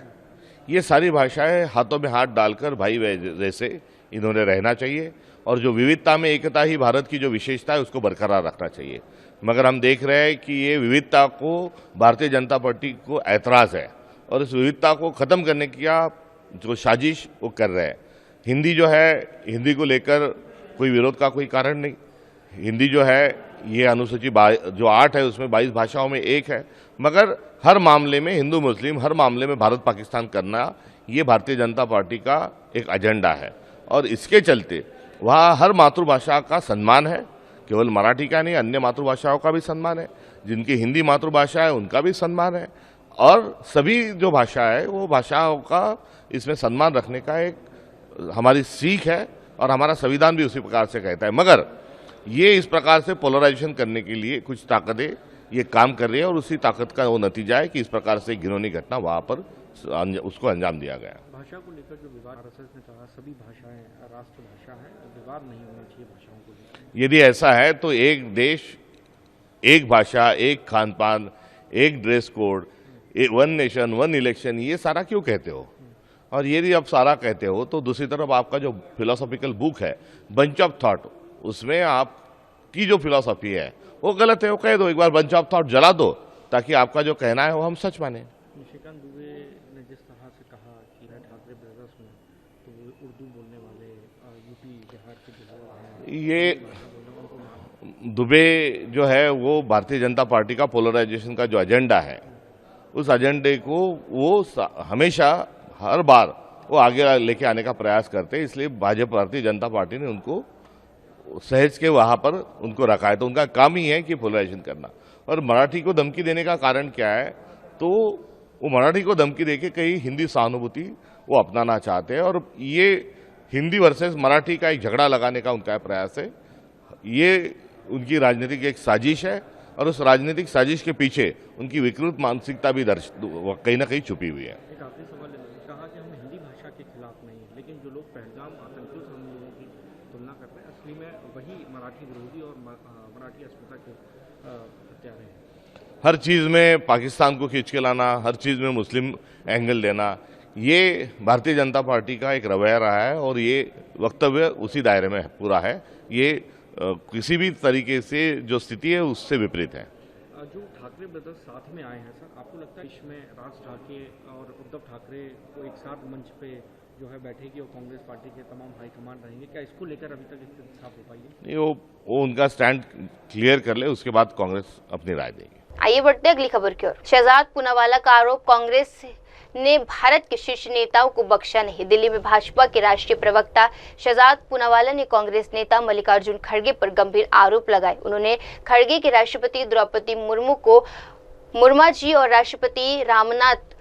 S13: ये सारी भाषाएं हाथों में हाथ डालकर भाई जैसे इन्होंने रहना चाहिए और जो विविधता में एकता ही भारत की जो विशेषता है उसको बरकरार रखना चाहिए। मगर हम देख रहे हैं कि ये विविधता को भारतीय जनता पार्टी को ऐतराज है और इस विविधता को खत्म करने की जो साजिश वो कर रहे हैं। हिंदी जो है, हिंदी को लेकर कोई विरोध का कोई कारण नहीं। हिंदी जो है ये अनुसूची जो 8 है उसमें 22 भाषाओं में एक है, मगर हर मामले में हिंदू मुस्लिम, हर मामले में भारत पाकिस्तान करना ये भारतीय जनता पार्टी का एक एजेंडा है और इसके चलते वहाँ हर मातृभाषा का सम्मान है। केवल मराठी का नहीं, अन्य मातृभाषाओं का भी सम्मान है। जिनकी हिंदी मातृभाषा है उनका भी सम्मान है और सभी जो भाषा है वो भाषाओं का इसमें सम्मान रखने का एक हमारी सीख है और हमारा संविधान भी उसी प्रकार से कहता है। मगर ये इस प्रकार से पोलराइजेशन करने के लिए कुछ ताकतें ये काम कर रही है और उसी ताकत का वो नतीजा है कि इस प्रकार से घिनौनी घटना वहाँ पर उसको अंजाम दिया गया।
S10: भाषा को लेकर जो विवाद आरएसएस ने कहा सभी भाषाएं राष्ट्रभाषा हैं, विवाद नहीं होना चाहिए भाषाओं को लेकर।
S13: यदि ऐसा है तो एक देश, एक भाषा, एक खान पान, एक dress code, one nation one election, ये सारा क्यों कहते हो? और यदि आप सारा कहते हो तो दूसरी तरफ आपका जो फिलोसॉफिकल बुक है बंच ऑफ थॉट, उसमें आपकी जो फिलोसॉफी है वो गलत है, वो कह दो। एक बार बंच ऑफ थॉट जला दो ताकि आपका जो कहना है वो हम सच माने।
S10: निशिकांत दुबे ने जिस तरह से कहा कि ठाकरे ब्रदर्स में तो वो उर्दू बोलने वाले यूपी बिहार के जो लोग हैं,
S13: ये दुबे जो है वो भारतीय जनता पार्टी का पोलराइजेशन का जो एजेंडा है उस एजेंडे को वो हमेशा हर बार वो आगे लेके आने का प्रयास करते हैं। इसलिए भाजपा भारतीय जनता पार्टी ने उनको सहेज के वहां पर उनको रखा है। तो उनका काम ही है कि पोलराइजेशन करना। और मराठी को धमकी देने का कारण क्या है, तो वो मराठी को धमकी देके कई हिंदी सहानुभूति वो अपनाना चाहते हैं और ये हिंदी वर्सेस मराठी का एक झगड़ा लगाने का उनका प्रयास है। ये उनकी राजनीतिक एक साजिश है और उस राजनीतिक साजिश के पीछे उनकी विकृत मानसिकता भी कहीं ना कहीं छुपी हुई है।
S10: एक आखिरी सवाल कहा कि हम हिंदी भाषा के खिलाफ नहीं है, लेकिन जो लोग पहलगाम आतंकियों से हम लोगों की तुलना करते हैं, असली में वही मराठी विरोधी और मराठी अस्मिता के हत्यारे हैं।
S13: हर चीज में पाकिस्तान को खींच के लाना, हर चीज में मुस्लिम एंगल देना, ये भारतीय जनता पार्टी का एक रवैया रहा है और ये वक्तव्य उसी दायरे में पूरा है। ये किसी भी तरीके से जो स्थिति है उससे विपरीत है।
S10: जो ठाकरे ब्रदर्स साथ में आए हैं सर, आपको लगता है इसमें राज ठाकरे और उद्धव ठाकरे को एक साथ मंच पे जो है बैठेगी और कांग्रेस पार्टी के तमाम हाईकमान रहेंगे, क्या इसको लेकर अभी तक स्थिति साफ हो पाई है?
S13: नहीं, वो उनका स्टैंड क्लियर कर ले, उसके बाद कांग्रेस अपनी राय देगी।
S2: आइए बढ़ते अगली खबर की ओर। शहजाद पूनावाला का आरोप, कांग्रेस ने भारत के शीर्ष नेताओं को बख्शा नहीं। दिल्ली में भाजपा के राष्ट्रीय प्रवक्ता शहजाद पूनावाला ने कांग्रेस नेता मल्लिकार्जुन खड़गे पर गंभीर आरोप लगाए। उन्होंने खड़गे के राष्ट्रपति द्रौपदी मुर्मू को मुर्मा जी और राष्ट्रपति रामनाथ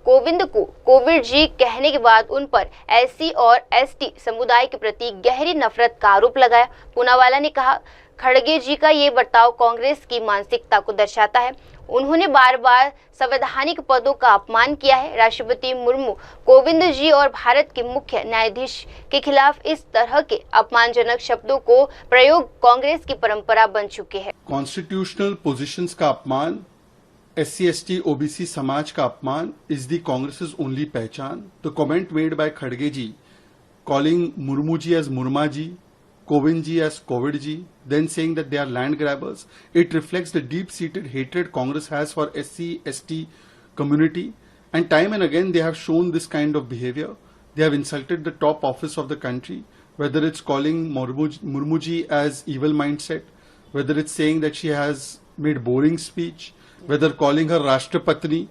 S2: कोविंद को कोविड जी कहने के बाद उन पर एससी और एसटी समुदाय के प्रति गहरी नफरत का आरोप लगाया। पूनावाला ने कहा, खड़गे जी का ये बर्ताव कांग्रेस की मानसिकता को दर्शाता है। उन्होंने बार बार संवैधानिक पदों का अपमान किया है। राष्ट्रपति मुर्मू, कोविंद जी और भारत के मुख्य न्यायाधीश के खिलाफ इस तरह के अपमानजनक शब्दों को प्रयोग कांग्रेस की परंपरा बन चुके हैं।
S14: कॉन्स्टिट्यूशनल पोजीशंस का अपमान, SC ST OBC समाज का अपमान इज दी कांग्रेस ओनली पहचान। द कमेंट मेड बाय खड़गे जी calling Murmu ji as मुर्मा ji, Kovind ji as Covid ji, then saying that they are land grabbers. It reflects the deep-seated hatred Congress has for SC, ST community. And time and again they have shown this kind of behavior. They have insulted the top office of the country, whether it's calling Murmu ji as evil mindset, whether it's saying that she has made boring speech, whether calling her Rashtrapatni.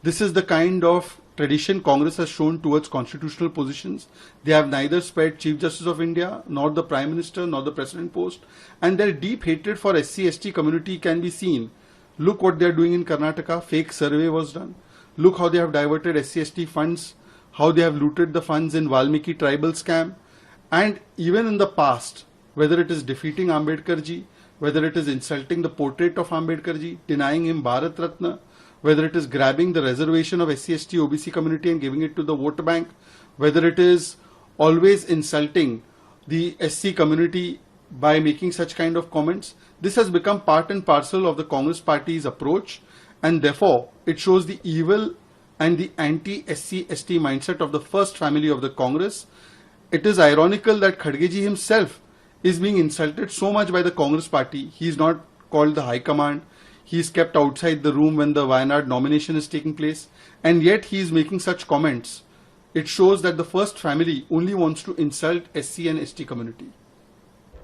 S14: This is the kind of tradition Congress has shown towards constitutional positions. They have neither spared Chief Justice of India, nor the Prime Minister, nor the President post. And their deep hatred for SC, ST community can be seen. Look what they are doing in Karnataka. Fake survey was done. Look how they have diverted SC, ST funds, how they have looted the funds in Valmiki tribal scam. And even in the past, whether it is defeating Ambedkar ji, whether it is insulting the portrait of Ambedkar ji, denying him Bharat Ratna, whether it is grabbing the reservation of SC, ST, OBC community and giving it to the vote bank, whether it is always insulting the SC community by making such kind of comments, this has become part and parcel of the Congress party's approach, and therefore it shows the evil and the anti-SC, ST mindset of the first family of the Congress. It is ironical that Khadgeji himself is being insulted so much by the Congress party. He is not called the High Command. He is kept outside the room when the Wayanad nomination is taking place, and yet he is making such comments. It shows that the first family only wants to insult SC and ST community.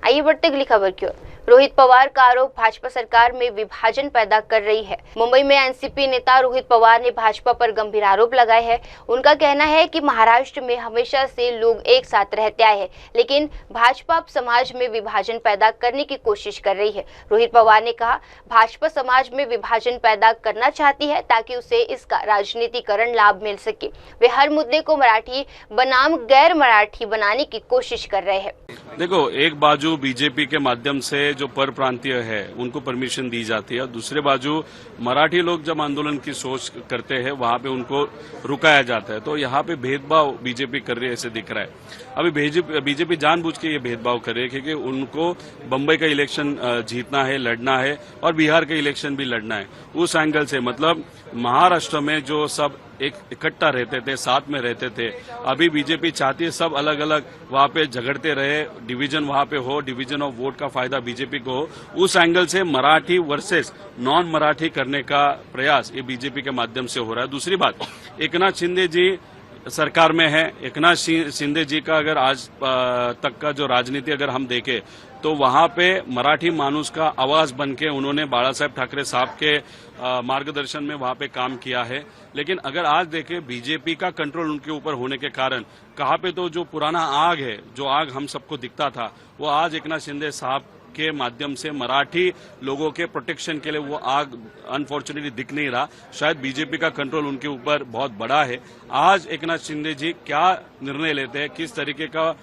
S2: आइए बढ़ते अगली खबर की ओर। रोहित पवार का आरोप, भाजपा सरकार में विभाजन पैदा कर रही है। मुंबई में एनसीपी नेता रोहित पवार ने भाजपा पर गंभीर आरोप लगाए हैं। उनका कहना है कि महाराष्ट्र में हमेशा से लोग एक साथ रहते आए हैं, लेकिन भाजपा अब समाज में विभाजन पैदा करने की कोशिश कर रही है। रोहित पवार ने कहा, भाजपा समाज में विभाजन पैदा करना चाहती है ताकि उसे इसका राजनीतिकरण लाभ मिल सके। वे हर मुद्दे को मराठी बनाम गैर मराठी बनाने की कोशिश कर रहे हैं।
S15: देखो, एक बाजू बीजेपी के माध्यम से जो पर प्रांतीय है उनको परमिशन दी जाती है, दूसरे बाजू मराठी लोग जब आंदोलन की सोच करते हैं वहां पे उनको रुकाया जाता है। तो यहाँ पे भेदभाव बीजेपी कर रही है ऐसे दिख रहा है। अभी बीजेपी जानबूझ के ये भेदभाव कर रही है क्योंकि उनको बम्बई का इलेक्शन जीतना है, लड़ना है और बिहार का इलेक्शन भी लड़ना है। उस एंगल से मतलब महाराष्ट्र में जो सब एक इकट्ठा रहते थे, साथ में रहते थे, अभी बीजेपी चाहती है सब अलग अलग वहां पे झगड़ते रहे, डिवीजन वहां पे हो, डिवीजन ऑफ वोट का फायदा बीजेपी को हो। उस एंगल से मराठी वर्सेस नॉन मराठी करने का प्रयास ये बीजेपी के माध्यम से हो रहा है। दूसरी बात, एकनाथ शिंदे जी सरकार में है। एकनाथ शिंदे जी का अगर आज तक का जो राजनीति अगर हम देखें तो वहां पे मराठी मानुस का आवाज बन के उन्होंने बाला साहेब ठाकरे साहब के मार्गदर्शन में वहां पे काम किया है। लेकिन अगर आज देखें बीजेपी का कंट्रोल उनके ऊपर होने के कारण कहाँ पे तो जो पुराना आग है, जो आग हम सबको दिखता था, वो आज एकनाथ शिंदे साहब के माध्यम से मराठी लोगों के प्रोटेक्शन के लिए वो आग अनफॉर्चुनेटली दिख नहीं रहा। शायद बीजेपी का कंट्रोल उनके ऊपर बहुत बड़ा है। आज एकनाथ शिंदे जी क्या निर्णय लेते हैं, किस तरीके का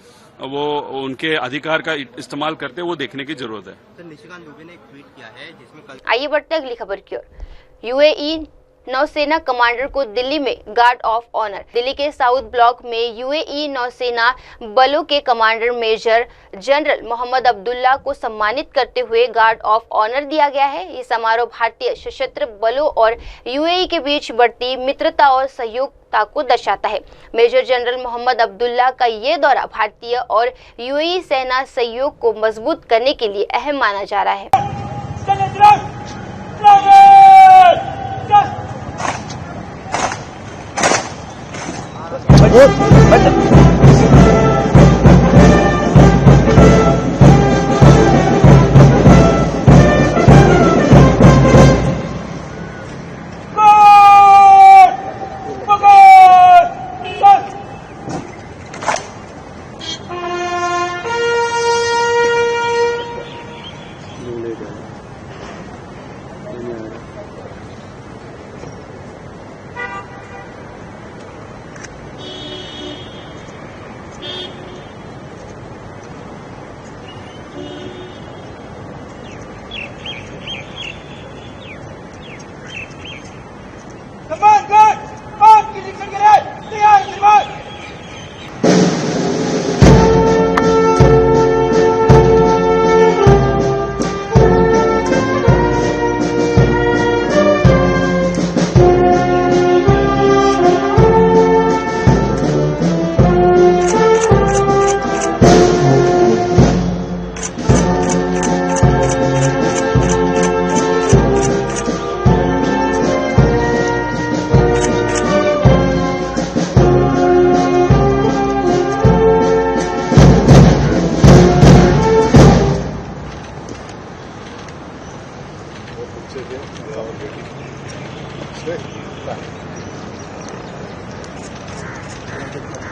S15: वो उनके अधिकार का इस्तेमाल करते हैं, वो देखने की जरूरत है।
S16: तो निशिकांत दुबे ने एक ट्वीट किया है जिसमें
S2: आइए बढ़ते अगली खबर की ओर। यूएई नौसेना कमांडर को दिल्ली में गार्ड ऑफ ऑनर। दिल्ली के साउथ ब्लॉक में यूएई नौसेना बलों के commander major general Mohammed Abdullah को सम्मानित करते हुए गार्ड ऑफ ऑनर दिया गया है। ये समारोह भारतीय सशस्त्र बलों और यूएई के बीच बढ़ती मित्रता और सहयोगिता को दर्शाता है। मेजर जनरल मोहम्मद अब्दुल्ला का ये दौरा भारतीय और यूएई सेना सहयोग को मजबूत करने के लिए अहम माना जा रहा है।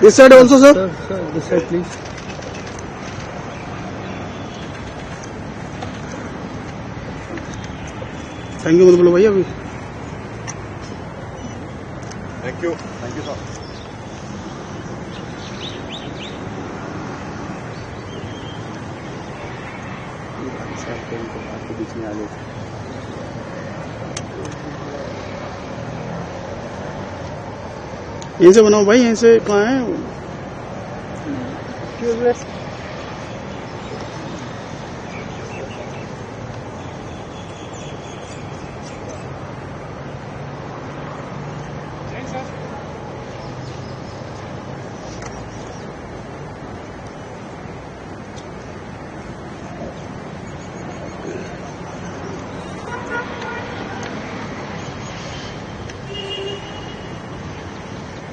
S17: This side also, sir.
S7: Sir, this side, please.
S17: Thank you, बोलो भैया अभी।
S4: Thank you sir.
S17: बीच में आ गए। यहीं से बनाओ भाई, यहीं से कहाँ है?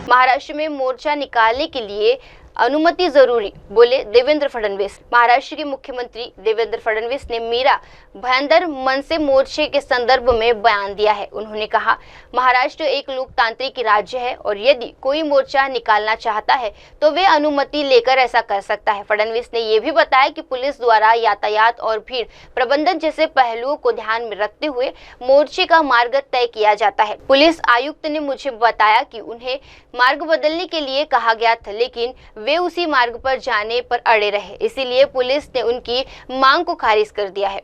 S2: महाराष्ट्र में मोर्चा निकालने के लिए अनुमति जरूरी, बोले देवेंद्र फडणवीस। महाराष्ट्र के मुख्यमंत्री देवेंद्र फडणवीस ने मीरा भाईंदर मनसे मोर्चे के संदर्भ में बयान दिया है। उन्होंने कहा, महाराष्ट्र एक लोकतांत्रिक राज्य है और यदि कोई मोर्चा निकालना चाहता है तो वे अनुमति लेकर ऐसा कर सकता है। फडणवीस ने यह भी बताया कि पुलिस द्वारा यातायात और भीड़ प्रबंधन जैसे पहलुओं को ध्यान में रखते हुए मोर्चे का मार्ग तय किया जाता है। पुलिस आयुक्त ने मुझे बताया कि उन्हें मार्ग बदलने के लिए कहा गया था, लेकिन वे उसी मार्ग पर जाने पर अड़े रहे, इसीलिए पुलिस ने उनकी मांग को खारिज कर दिया है।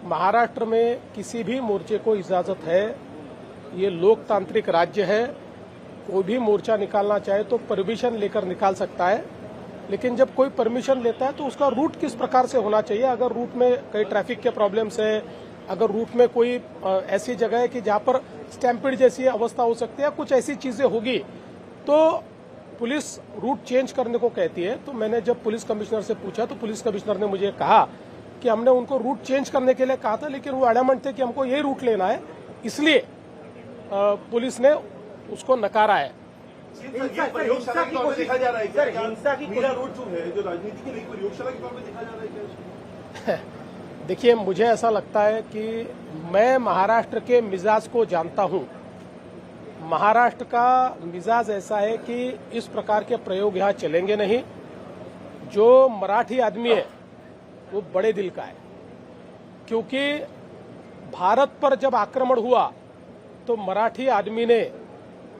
S18: महाराष्ट्र में किसी भी मोर्चे को इजाजत है, ये लोकतांत्रिक राज्य है। कोई भी मोर्चा निकालना चाहे तो परमिशन लेकर निकाल सकता है, लेकिन जब कोई परमिशन लेता है तो उसका रूट किस प्रकार से होना चाहिए। अगर रूट में कई ट्रैफिक के प्रॉब्लम्स है, अगर रूट में कोई ऐसी जगह है कि जहां पर स्टैम्पिड जैसी अवस्था हो सकती है, कुछ ऐसी चीजें होगी तो पुलिस रूट चेंज करने को कहती है। तो मैंने जब पुलिस कमिश्नर से पूछा तो पुलिस कमिश्नर ने मुझे कहा कि हमने उनको रूट चेंज करने के लिए कहा था, लेकिन वो एडमेंट थे कि हमको यही रूट लेना है, इसलिए पुलिस ने उसको नकारा है।
S6: प्रयोगशाला के तौर पे देखा जा रहा है क्या? हिंसा की मीडिया रोड जो है, जो राजनीति के लिए प्रयोगशाला के तौर पे देखा जा रहा है क्या?
S18: देखिए, मुझे ऐसा लगता है कि मैं महाराष्ट्र के मिजाज को जानता हूं। महाराष्ट्र का मिजाज ऐसा है कि इस प्रकार के प्रयोग यहां चलेंगे नहीं। जो मराठी आदमी है वो बड़े दिल का है, क्योंकि भारत पर जब आक्रमण हुआ तो मराठी आदमी ने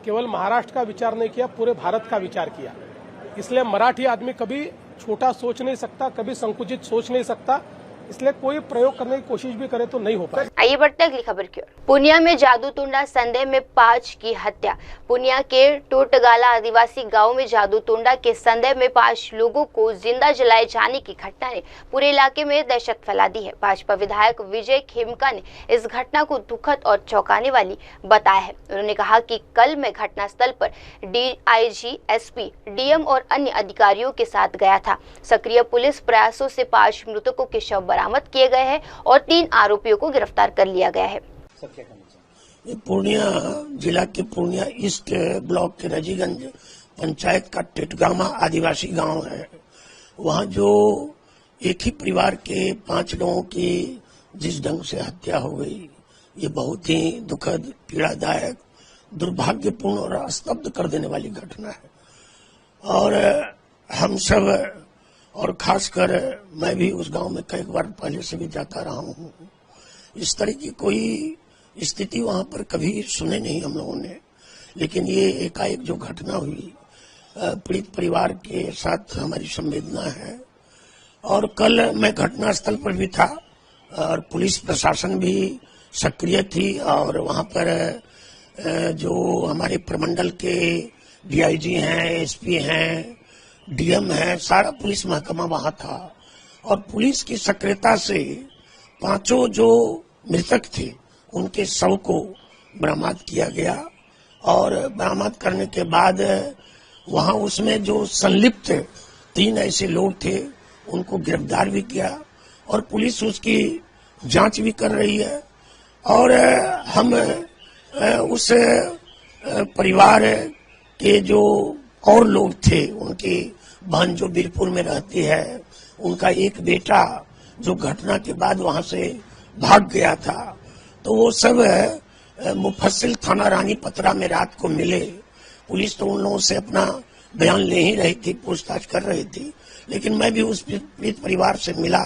S18: केवल महाराष्ट्र का विचार नहीं किया, पूरे भारत का विचार किया। इसलिए मराठी आदमी कभी छोटा सोच नहीं सकता, कभी संकुचित सोच नहीं सकता। इसलिए कोई प्रयोग करने की कोशिश भी करे तो नहीं हो पाए।
S2: आइए बढ़ते अगली खबर की ओर। पूर्णिया में जादू टोंडा संदेह में 5 की हत्या। पूर्णिया के टोटगाला आदिवासी गांव में जादू टोंडा के संदेह में 5 लोगों को जिंदा जलाए जाने की घटना ने पूरे इलाके में दहशत फैला दी है। भाजपा विधायक विजय खेमका ने इस घटना को दुखद और चौंकाने वाली बताया है। उन्होंने कहा कि कल मैं घटनास्थल पर DIG, SP, DM और अन्य अधिकारियों के साथ गया था। सक्रिय पुलिस प्रयासों से 5 मृतकों के शव बरामद किए गए हैं और 3 आरोपियों को गिरफ्तार कर लिया गया है।
S19: पूर्णिया जिला के पूर्णिया ईस्ट ब्लॉक के रजीगंज पंचायत का टिटगामा आदिवासी गांव है। वहां जो एक ही परिवार के 5 लोगों की जिस ढंग से हत्या हो गई, ये बहुत ही दुखद, पीड़ादायक, दुर्भाग्यपूर्ण और स्तब्ध कर देने वाली घटना है। और हम सब, और खासकर मैं भी उस गांव में कई बार पहले से भी जाता रहा हूं, इस तरह की कोई स्थिति वहां पर कभी सुने नहीं हम लोगों ने। लेकिन ये एकाएक जो घटना हुई, पीड़ित परिवार के साथ हमारी संवेदना है। और कल मैं घटनास्थल पर भी था और पुलिस प्रशासन भी सक्रिय थी। और वहां पर जो हमारे प्रमंडल के DIG हैं, SP हैं, DM है, सारा पुलिस महकमा वहां था। और पुलिस की सक्रियता से 5 जो मृतक थे उनके शव को बरामद किया गया। और बरामद करने के बाद वहां उसमें जो संलिप्त 3 ऐसे लोग थे उनको गिरफ्तार भी किया और पुलिस उसकी जांच भी कर रही है। और हम उस परिवार के जो और लोग थे, उनकी बहन जो बीरपुर में रहती है, उनका एक बेटा जो घटना के बाद वहां से भाग गया था, तो वो सब मुफस्सिल थाना रानी पतरा में रात को मिले। पुलिस तो उन लोगों से अपना बयान ले ही रही थी, पूछताछ कर रही थी। लेकिन मैं भी उस पीड़ित परिवार से मिला,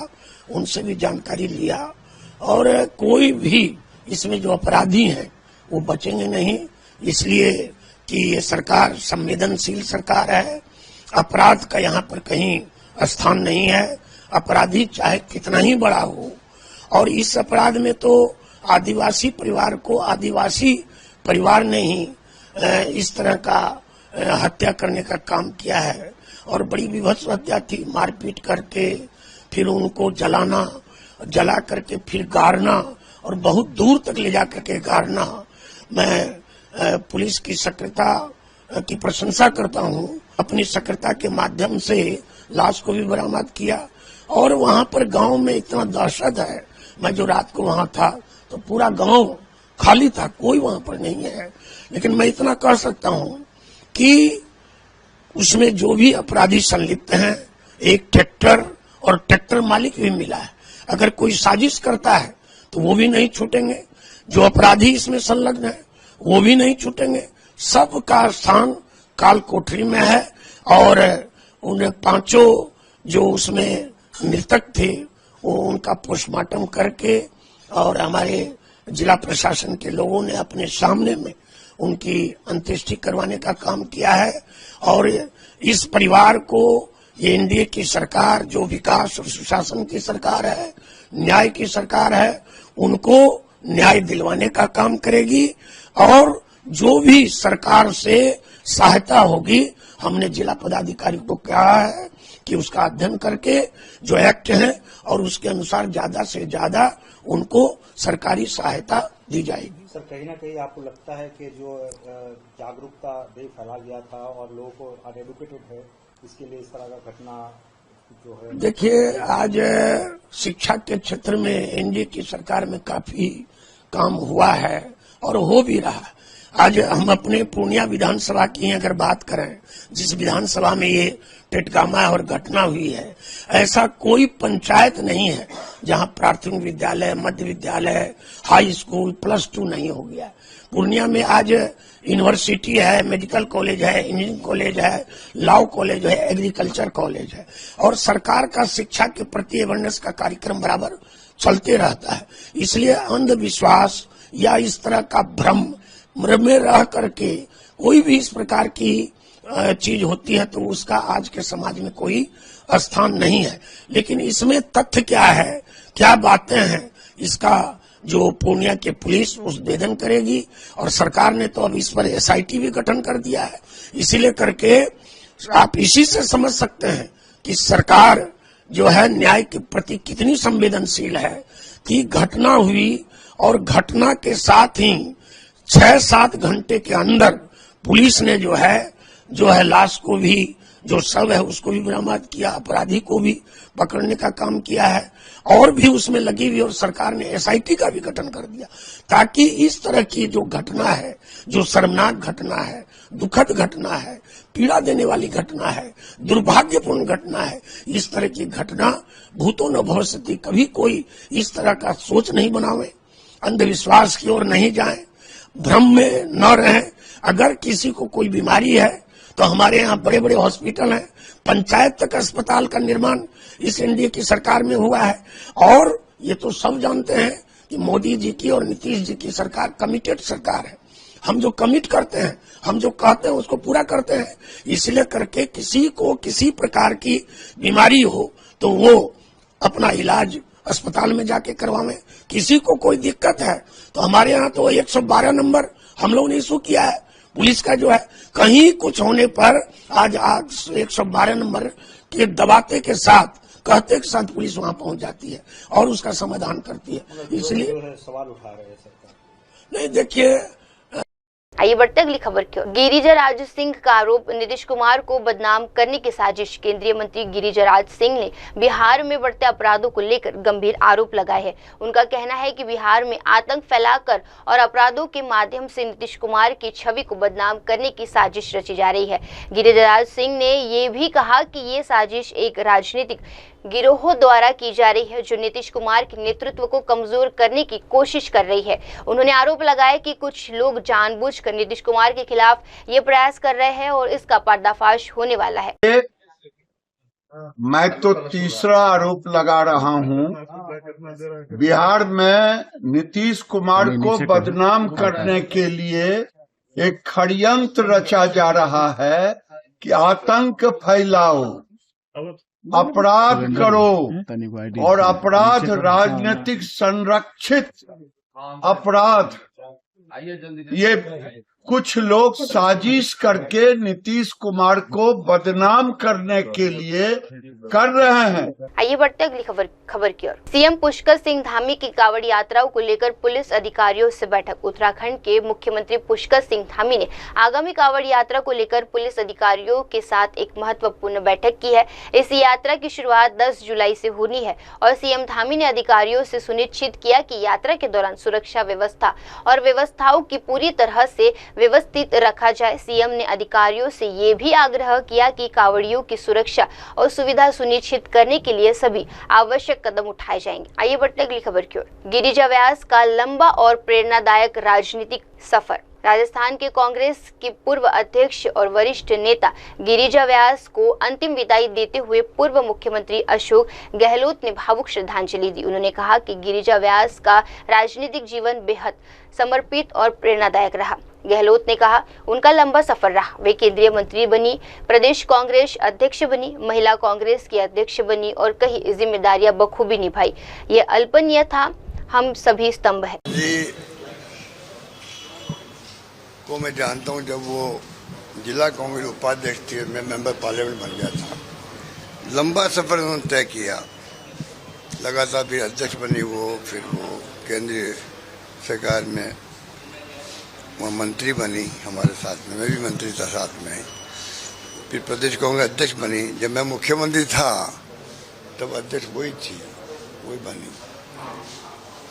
S19: उनसे भी जानकारी लिया। और कोई भी इसमें जो अपराधी हैं वो बचेंगे नहीं, इसलिए कि ये सरकार संवेदनशील सरकार है। अपराध का यहाँ पर कहीं स्थान नहीं है। अपराधी चाहे कितना ही बड़ा हो, और इस अपराध में तो आदिवासी परिवार को आदिवासी परिवार ने ही इस तरह का हत्या करने का काम किया है। और बड़ी विभत्स हत्या थी, मारपीट करके फिर उनको जलाना, जला करके फिर गाड़ना और बहुत दूर तक ले जा करके गाड़ना। मैं पुलिस की सक्रियता की प्रशंसा करता हूं। अपनी सक्रियता के माध्यम से लाश को भी बरामद किया। और वहां पर गांव में इतना दहशत है, मैं जो रात को वहां था तो पूरा गांव खाली था, कोई वहां पर नहीं है। लेकिन मैं इतना कह सकता हूं कि उसमें जो भी अपराधी संलिप्त हैं, एक ट्रैक्टर और ट्रैक्टर मालिक भी मिला है। अगर कोई साजिश करता है तो वो भी नहीं छूटेंगे, जो अपराधी इसमें संलग्न है वो भी नहीं छूटेंगे। सबका स्थान काल कोठरी में है। और उन 5 जो उसमें मृतक थे वो उनका पोस्टमार्टम करके और हमारे जिला प्रशासन के लोगों ने अपने सामने में उनकी अंत्येष्टि करवाने का काम किया है। और इस परिवार को ये एनडीए की सरकार, जो विकास और सुशासन की सरकार है, न्याय की सरकार है, उनको न्याय दिलवाने का काम करेगी। और जो भी सरकार से सहायता होगी, हमने जिला पदाधिकारी को कहा है कि उसका अध्ययन करके जो एक्ट है और उसके अनुसार ज्यादा से ज्यादा उनको सरकारी सहायता दी जाएगी।
S20: सर, कहीं ना कहीं आपको लगता है कि जो जागरूकता फैला गया था और लोगों को अनएडुकेटेड है, इसके लिए इस तरह का घटना जो है?
S19: देखिए, आज शिक्षा के क्षेत्र में एनडीए की सरकार में काफी काम हुआ है और हो भी रहा है। आज हम अपने पूर्णिया विधानसभा की अगर बात करें, जिस विधानसभा में ये टेटगामा और घटना हुई है, ऐसा कोई पंचायत नहीं है जहां प्राथमिक विद्यालय, मध्य विद्यालय, हाई स्कूल, +2 नहीं हो गया। पूर्णिया में आज यूनिवर्सिटी है, मेडिकल कॉलेज है, इंजीनियरिंग कॉलेज है, लॉ कॉलेज है, एग्रीकल्चर कॉलेज है, और सरकार का शिक्षा के प्रति अवेयरनेस का कार्यक्रम बराबर चलते रहता है। इसलिए अंधविश्वास या इस तरह का भ्रम में रह करके कोई भी इस प्रकार की चीज होती है तो उसका आज के समाज में कोई स्थान नहीं है। लेकिन इसमें तथ्य क्या है, क्या बातें हैं, इसका जो पूर्णिया के पुलिस उस भेदन करेगी, और सरकार ने तो अब इस पर SIT भी गठन कर दिया है। इसीलिए करके आप इसी से समझ सकते हैं कि सरकार जो है न्याय के प्रति कितनी संवेदनशील है कि घटना हुई और घटना के साथ ही 6-7 घंटे के अंदर पुलिस ने जो है लाश को भी, जो शव है उसको भी बरामद किया, अपराधी को भी पकड़ने का काम किया है, और भी उसमें लगी हुई, और सरकार ने SIT का भी गठन कर दिया, ताकि इस तरह की जो घटना है, जो शर्मनाक घटना है, दुखद घटना है, पीड़ा देने वाली घटना है, दुर्भाग्यपूर्ण घटना है, इस तरह की घटना भूतो न भविष्यति, कभी कोई इस तरह का सोच नहीं बनावे, अंधविश्वास की ओर नहीं जाए, भ्रम में न रहें। अगर किसी को कोई बीमारी है तो हमारे यहाँ बड़े बड़े हॉस्पिटल हैं, पंचायत तक अस्पताल का निर्माण इस एनडीए की सरकार में हुआ है, और ये तो सब जानते हैं कि मोदी जी की और नीतीश जी की सरकार कमिटेड सरकार है। हम जो कमिट करते हैं, हम जो कहते हैं उसको पूरा करते हैं। इसलिए करके किसी को किसी प्रकार की बीमारी हो तो वो अपना इलाज अस्पताल में जाके करवावें। किसी को कोई दिक्कत है तो हमारे यहाँ तो 112 नंबर हम लोगों ने इशू किया है, पुलिस का जो है, कहीं कुछ होने पर आज 112 नंबर के दबाते के साथ, कहते के साथ पुलिस वहां पहुंच जाती है और उसका समाधान करती है। इसलिए
S20: सवाल उठा रहे हैं सरकार।
S19: नहीं, देखिए,
S2: आइए बढ़ते अगली खबर की ओर। गिरिजाराज सिंह का आरोप, नीतीश कुमार को बदनाम करने की साजिश। केंद्रीय मंत्री गिरिजाराज सिंह ने बिहार में बढ़ते अपराधों को लेकर गंभीर आरोप लगाए हैं। उनका कहना है कि बिहार में आतंक फैलाकर और अपराधों के माध्यम से नीतीश कुमार की छवि को बदनाम करने की साजिश रची जा रही है। गिरिजाराज सिंह ने ये भी कहा कि ये साजिश एक राजनीतिक गिरोह द्वारा की जा रही है जो नीतीश कुमार के नेतृत्व को कमजोर करने की कोशिश कर रही है। उन्होंने आरोप लगाया कि कुछ लोग जानबूझकर नीतीश कुमार के खिलाफ ये प्रयास कर रहे हैं और इसका पर्दाफाश होने वाला है।
S21: मैं तो तीसरा आरोप लगा रहा हूं, बिहार में नीतीश कुमार को बदनाम करने के लिए एक षड्यंत्र रचा जा रहा है कि आतंक फैलाओ, अपराध करो, और अपराध राजनीतिक संरक्षित अपराध, ये कुछ लोग साजिश करके नीतीश कुमार को बदनाम करने के लिए कर रहे हैं।
S2: आइए बढ़ते अगली खबर की ओर। सीएम पुष्कर सिंह धामी की कांवड़ यात्राओं को लेकर पुलिस अधिकारियों से बैठक। उत्तराखंड के मुख्यमंत्री पुष्कर सिंह धामी ने आगामी कांवड़ यात्रा को लेकर पुलिस अधिकारियों के साथ एक महत्वपूर्ण बैठक की है। इस यात्रा की शुरुआत 10 जुलाई से होनी है और सीएम धामी ने अधिकारियों से सुनिश्चित किया कि यात्रा के दौरान सुरक्षा व्यवस्था और व्यवस्थाओं की पूरी तरह से व्यवस्थित रखा जाए। सीएम ने अधिकारियों से ये भी आग्रह किया कि कांवड़ियों की सुरक्षा और सुविधा सुनिश्चित करने के लिए सभी आवश्यक कदम उठाए जाएंगे। आइए बढ़ते अगली खबर की ओर। गिरिजा व्यास का लंबा और प्रेरणादायक राजनीतिक सफर। राजस्थान के कांग्रेस के पूर्व अध्यक्ष और वरिष्ठ नेता गिरिजा व्यास को अंतिम विदाई देते हुए पूर्व मुख्यमंत्री अशोक गहलोत ने भावुक श्रद्धांजलि दी। उन्होंने कहा कि गिरिजा व्यास का राजनीतिक जीवन बेहद समर्पित और प्रेरणादायक रहा। गहलोत ने कहा उनका लंबा सफर रहा। वे केंद्रीय मंत्री बनी, प्रदेश कांग्रेस अध्यक्ष बनी, महिला कांग्रेस की अध्यक्ष बनी और कई जिम्मेदारियां बखूबी निभाई। ये अल्पनीय था, हम सभी स्तंभ है।
S22: को मैं जानता हूं, जब वो जिला कांग्रेस उपाध्यक्ष थे, मैं मेंबर पार्लियामेंट बन गया था। लंबा सफर उन्होंने तय किया, लगातार फिर अध्यक्ष बनी वो, फिर वो केंद्रीय सरकार में वो मंत्री बनी हमारे साथ में, मैं भी मंत्री था साथ में, फिर प्रदेश कांग्रेस अध्यक्ष बनी। जब मैं मुख्यमंत्री था तब अध्यक्ष वही थी, वही बनी।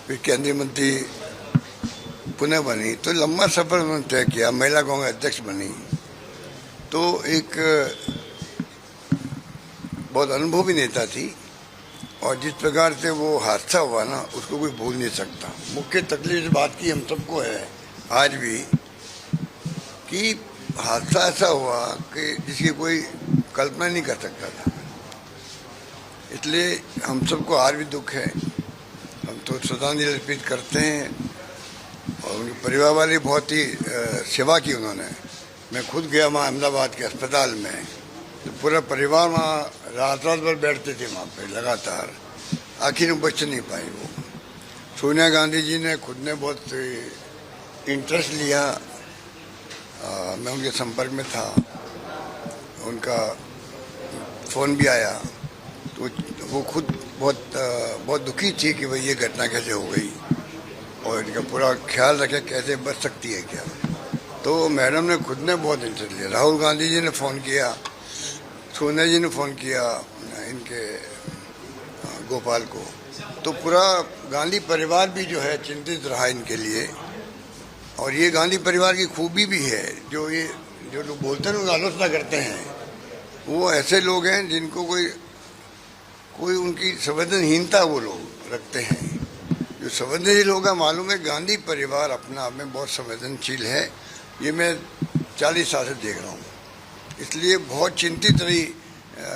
S22: फिर केंद्रीय मंत्री पुनः बनी तो लंबा सफर उन्होंने तय किया, महिला कांग्रेस अध्यक्ष बनी, तो एक बहुत अनुभवी नेता थी। और जिस प्रकार से वो हादसा हुआ ना, उसको कोई भूल नहीं सकता। मुख्य तकलीफ इस बात की हम सबको है आज भी कि हादसा ऐसा हुआ कि जिसकी कोई कल्पना नहीं कर सकता था। इसलिए हम सबको आज भी दुख है। हम तो श्रद्धांजलि अर्पित करते हैं और उनके परिवार वाले बहुत ही सेवा की उन्होंने। मैं खुद गया वहाँ अहमदाबाद के अस्पताल में, तो पूरा परिवार वहाँ रात भर बैठते थे वहाँ पे लगातार, आखिर में बच नहीं पाई वो। सोनिया गांधी जी ने खुद ने बहुत इंटरेस्ट लिया, मैं उनके संपर्क में था, उनका फ़ोन भी आया, तो वो खुद बहुत दुखी थी कि भाई ये घटना कैसे हो गई और इनका पूरा ख्याल रखे कैसे बच सकती है क्या। तो मैडम ने खुद ने बहुत इंटरेस्ट लिया। राहुल गांधी जी ने फ़ोन किया, सोनिया जी ने फ़ोन किया इनके गोपाल को, तो पूरा गांधी परिवार भी जो है चिंतित रहा इनके लिए। और ये गांधी परिवार की खूबी भी है, जो लोग बोलते हैं, लोग आलोचना करते हैं, वो ऐसे लोग हैं जिनको कोई उनकी संवेदनहीनता वो लोग रखते हैं। जो संवेदनशील लोग हैं, मालूम है गांधी परिवार अपना आप में बहुत संवेदनशील है। ये मैं 40 साल से देख रहा हूँ, इसलिए बहुत चिंतित रही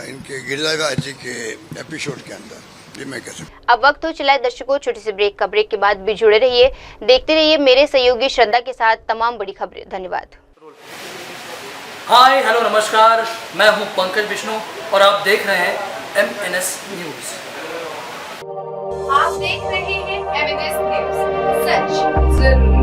S22: इनके गिरिराज जी के एपिसोड के अंदर, ये मैं कह सकता।
S2: अब वक्त हो चला है दर्शकों छोटी सी ब्रेक का। ब्रेक के बाद भी जुड़े रहिए, देखते रहिए मेरे सहयोगी श्रद्धा के साथ तमाम बड़ी खबरें। धन्यवाद।
S1: हाय हेलो नमस्कार, मैं हूं पंकज विष्णु और आप देख रहे हैं MNS न्यूज।
S3: आप देख रहे हैं MNS न्यूज, सच जरूर।